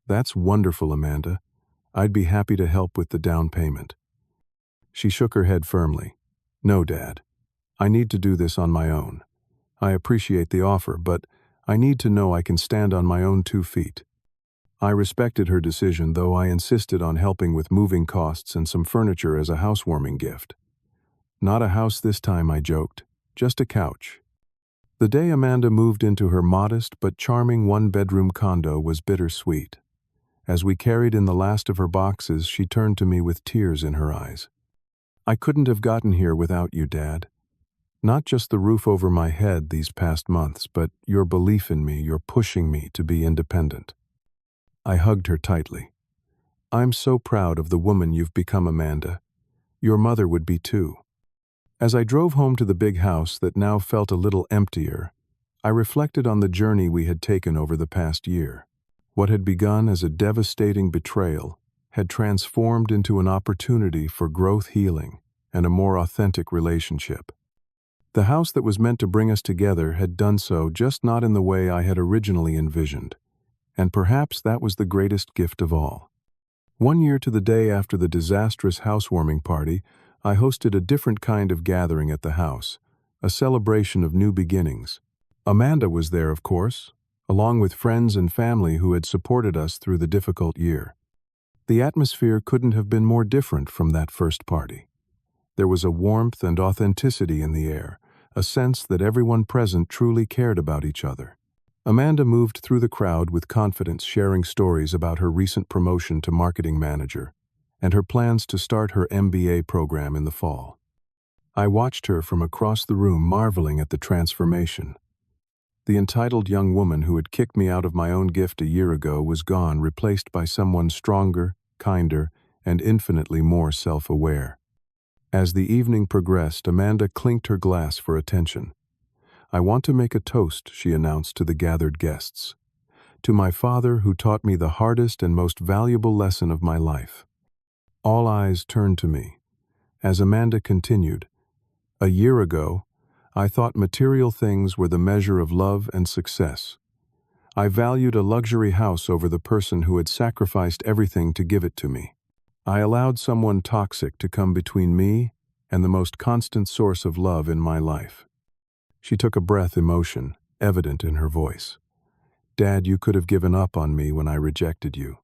"That's wonderful, Amanda. I'd be happy to help with the down payment." She shook her head firmly. "No, Dad. I need to do this on my own. I appreciate the offer, but I need to know I can stand on my own 2 feet. I respected her decision, though I insisted on helping with moving costs and some furniture as a housewarming gift. Not a house this time, I joked, just a couch. The day Amanda moved into her modest but charming one-bedroom condo was bittersweet. As we carried in the last of her boxes, she turned to me with tears in her eyes. I couldn't have gotten here without you, Dad. Not just the roof over my head these past months, but your belief in me, your pushing me to be independent. I hugged her tightly. I'm so proud of the woman you've become, Amanda. Your mother would be too. As I drove home to the big house that now felt a little emptier, I reflected on the journey we had taken over the past year. What had begun as a devastating betrayal had transformed into an opportunity for growth, healing, and a more authentic relationship. The house that was meant to bring us together had done so, just not in the way I had originally envisioned. And perhaps that was the greatest gift of all. 1 year to the day after the disastrous housewarming party, I hosted a different kind of gathering at the house, a celebration of new beginnings. Amanda was there, of course, along with friends and family who had supported us through the difficult year. The atmosphere couldn't have been more different from that first party. There was a warmth and authenticity in the air, a sense that everyone present truly cared about each other. Amanda moved through the crowd with confidence, sharing stories about her recent promotion to marketing manager and her plans to start her MBA program in the fall. I watched her from across the room, marveling at the transformation. The entitled young woman who had kicked me out of my own gift a year ago was gone, replaced by someone stronger, kinder, and infinitely more self-aware. As the evening progressed, Amanda clinked her glass for attention. I want to make a toast, she announced to the gathered guests. To my father, who taught me the hardest and most valuable lesson of my life. All eyes turned to me. As Amanda continued, a year ago, I thought material things were the measure of love and success. I valued a luxury house over the person who had sacrificed everything to give it to me. I allowed someone toxic to come between me and the most constant source of love in my life. She took a breath, emotion evident in her voice. Dad, you could have given up on me when I rejected you.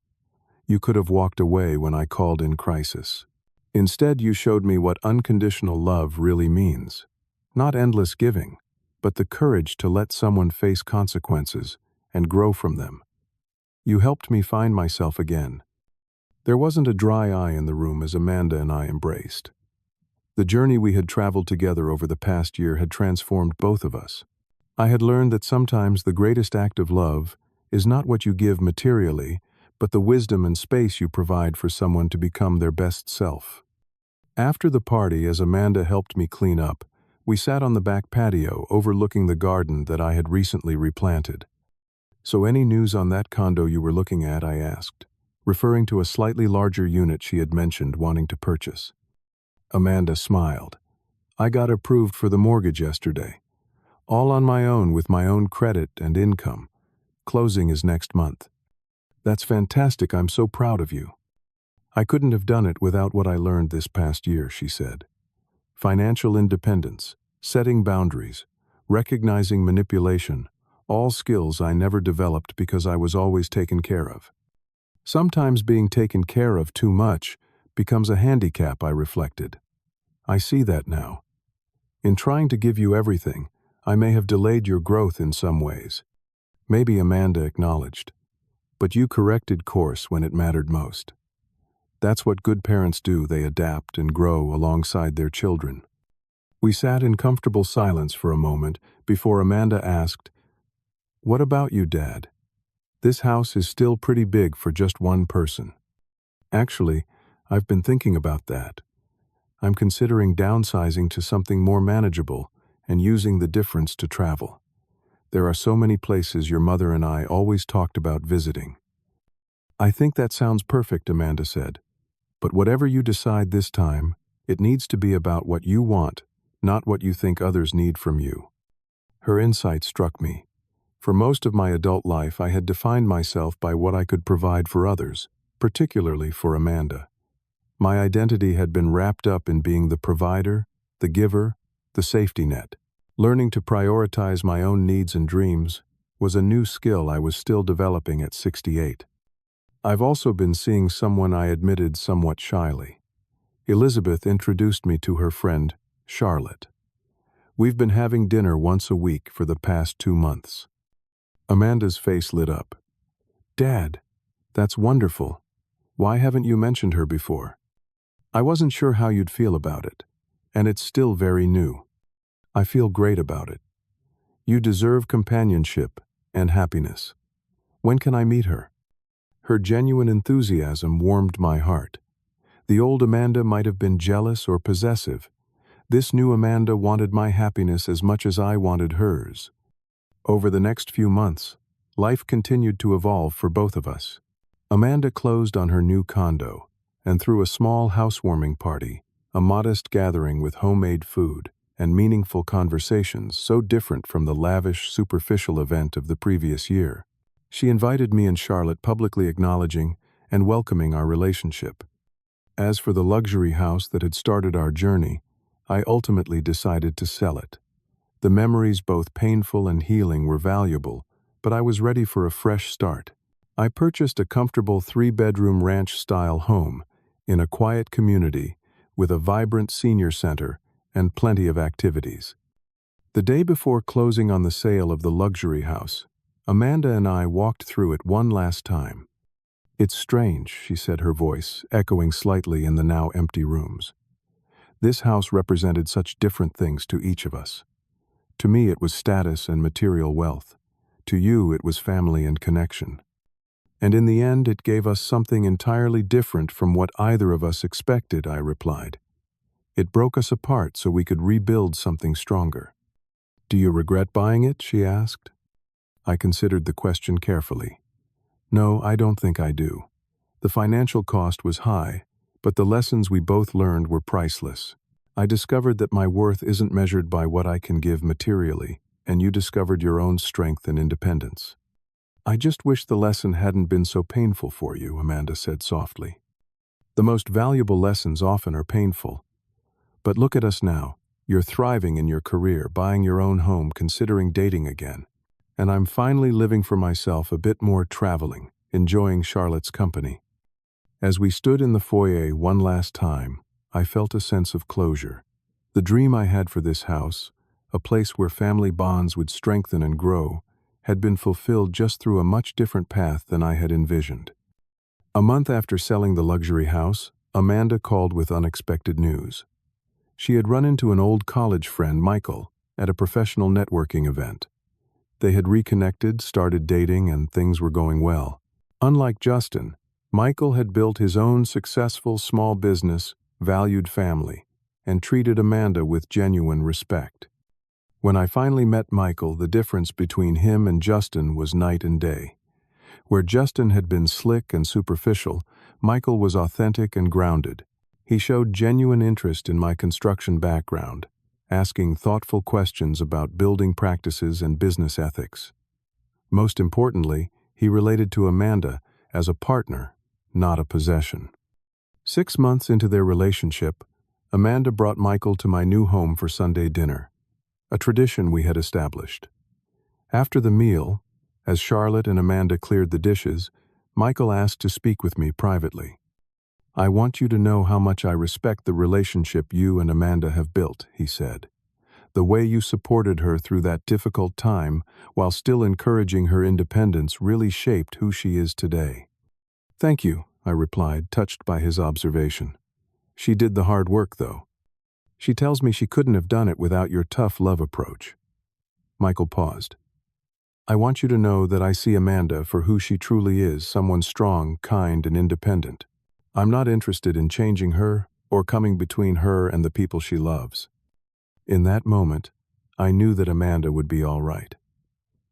You could have walked away when I called in crisis. Instead, you showed me what unconditional love really means. Not endless giving, but the courage to let someone face consequences and grow from them. You helped me find myself again. There wasn't a dry eye in the room as Amanda and I embraced. The journey we had traveled together over the past year had transformed both of us. I had learned that sometimes the greatest act of love is not what you give materially, but the wisdom and space you provide for someone to become their best self. After the party, as Amanda helped me clean up, we sat on the back patio overlooking the garden that I had recently replanted. So any news on that condo you were looking at, I asked, referring to a slightly larger unit she had mentioned wanting to purchase. Amanda smiled. I got approved for the mortgage yesterday. All on my own with my own credit and income. Closing is next month. That's fantastic, I'm so proud of you. I couldn't have done it without what I learned this past year, she said. Financial independence, setting boundaries, recognizing manipulation, all skills I never developed because I was always taken care of. Sometimes being taken care of too much becomes a handicap, I reflected. I see that now. In trying to give you everything, I may have delayed your growth in some ways. Maybe, Amanda acknowledged. But you corrected course when it mattered most. That's what good parents do, they adapt and grow alongside their children. We sat in comfortable silence for a moment before Amanda asked, What about you, Dad? This house is still pretty big for just one person. Actually, I've been thinking about that. I'm considering downsizing to something more manageable and using the difference to travel. There are so many places your mother and I always talked about visiting. I think that sounds perfect, Amanda said. But whatever you decide this time, it needs to be about what you want, not what you think others need from you. Her insight struck me. For most of my adult life, I had defined myself by what I could provide for others, particularly for Amanda. My identity had been wrapped up in being the provider, the giver, the safety net. Learning to prioritize my own needs and dreams was a new skill I was still developing at 68. I've also been seeing someone I admitted somewhat shyly. Elizabeth introduced me to her friend, Charlotte. We've been having dinner once a week for the past 2 months. Amanda's face lit up. Dad, that's wonderful. Why haven't you mentioned her before? I wasn't sure how you'd feel about it, and it's still very new. I feel great about it. You deserve companionship and happiness. When can I meet her? Her genuine enthusiasm warmed my heart. The old Amanda might have been jealous or possessive. This new Amanda wanted my happiness as much as I wanted hers. Over the next few months, life continued to evolve for both of us. Amanda closed on her new condo and threw a small housewarming party, a modest gathering with homemade food and meaningful conversations so different from the lavish, superficial event of the previous year. She invited me and Charlotte, publicly acknowledging and welcoming our relationship. As for the luxury house that had started our journey, I ultimately decided to sell it. The memories, both painful and healing, were valuable, but I was ready for a fresh start. I purchased a comfortable 3-bedroom ranch-style home in a quiet community with a vibrant senior center and plenty of activities. The day before closing on the sale of the luxury house, Amanda and I walked through it one last time. It's strange, she said, her voice echoing slightly in the now empty rooms. This house represented such different things to each of us. To me, it was status and material wealth. To you, it was family and connection. And in the end, it gave us something entirely different from what either of us expected, I replied. It broke us apart so we could rebuild something stronger. Do you regret buying it? She asked. I considered the question carefully. No, I don't think I do. The financial cost was high, but the lessons we both learned were priceless. I discovered that my worth isn't measured by what I can give materially, and you discovered your own strength and independence. I just wish the lesson hadn't been so painful for you, Amanda said softly. The most valuable lessons often are painful. But look at us now. You're thriving in your career, buying your own home, considering dating again. And I'm finally living for myself, a bit more, traveling, enjoying Charlotte's company. As we stood in the foyer one last time, I felt a sense of closure. The dream I had for this house, a place where family bonds would strengthen and grow, had been fulfilled just through a much different path than I had envisioned. A month after selling the luxury house, Amanda called with unexpected news. She had run into an old college friend, Michael, at a professional networking event. They had reconnected, started dating, and things were going well. Unlike Justin, Michael had built his own successful small business, valued family, and treated Amanda with genuine respect. When I finally met Michael, the difference between him and Justin was night and day. Where Justin had been slick and superficial, Michael was authentic and grounded. He showed genuine interest in my construction background, asking thoughtful questions about building practices and business ethics. Most importantly, he related to Amanda as a partner, not a possession. 6 months into their relationship, Amanda brought Michael to my new home for Sunday dinner, a tradition we had established. After the meal, as Charlotte and Amanda cleared the dishes, Michael asked to speak with me privately. I want you to know how much I respect the relationship you and Amanda have built, he said. The way you supported her through that difficult time while still encouraging her independence really shaped who she is today. Thank you, I replied, touched by his observation. She did the hard work, though. She tells me she couldn't have done it without your tough love approach. Michael paused. I want you to know that I see Amanda for who she truly is, someone strong, kind, and independent. I'm not interested in changing her or coming between her and the people she loves. In that moment, I knew that Amanda would be all right.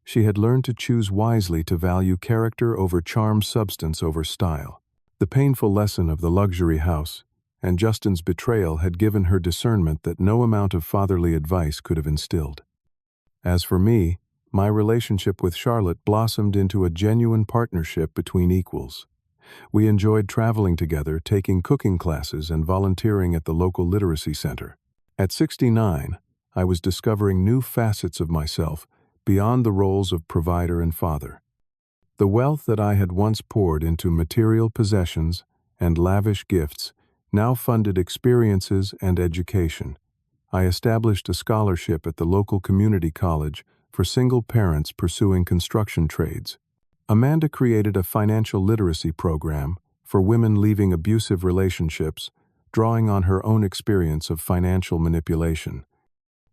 She had learned to choose wisely, to value character over charm, substance over style. The painful lesson of the luxury house and Justin's betrayal had given her discernment that no amount of fatherly advice could have instilled. As for me, my relationship with Charlotte blossomed into a genuine partnership between equals. We enjoyed traveling together, taking cooking classes, and volunteering at the local literacy center. At 69, I was discovering new facets of myself beyond the roles of provider and father. The wealth that I had once poured into material possessions and lavish gifts now funded experiences and education. I established a scholarship at the local community college for single parents pursuing construction trades. Amanda created a financial literacy program for women leaving abusive relationships, drawing on her own experience of financial manipulation.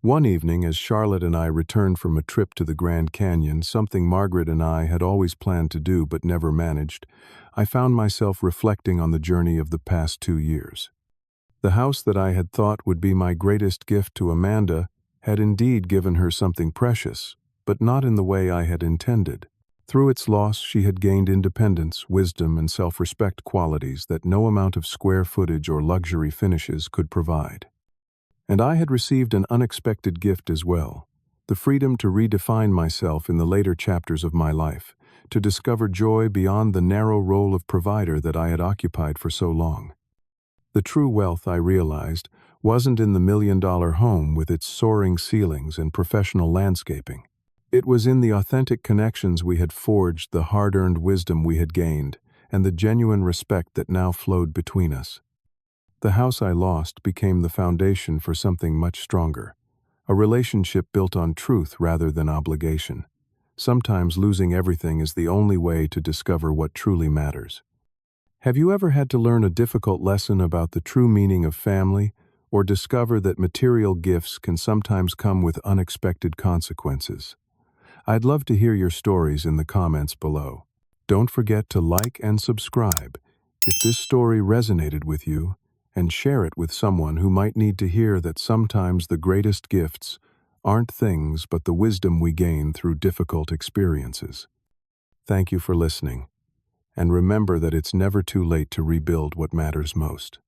One evening, as Charlotte and I returned from a trip to the Grand Canyon, something Margaret and I had always planned to do but never managed, I found myself reflecting on the journey of the past 2 years. The house that I had thought would be my greatest gift to Amanda had indeed given her something precious, but not in the way I had intended. Through its loss, she had gained independence, wisdom, and self-respect, qualities that no amount of square footage or luxury finishes could provide. And I had received an unexpected gift as well, the freedom to redefine myself in the later chapters of my life, to discover joy beyond the narrow role of provider that I had occupied for so long. The true wealth, I realized, wasn't in the million-dollar home with its soaring ceilings and professional landscaping. It was in the authentic connections we had forged, the hard-earned wisdom we had gained, and the genuine respect that now flowed between us. The house I lost became the foundation for something much stronger, a relationship built on truth rather than obligation. Sometimes losing everything is the only way to discover what truly matters. Have you ever had to learn a difficult lesson about the true meaning of family, or discover that material gifts can sometimes come with unexpected consequences? I'd love to hear your stories in the comments below. Don't forget to like and subscribe if this story resonated with you, and share it with someone who might need to hear that sometimes the greatest gifts aren't things but the wisdom we gain through difficult experiences. Thank you for listening, and remember that it's never too late to rebuild what matters most.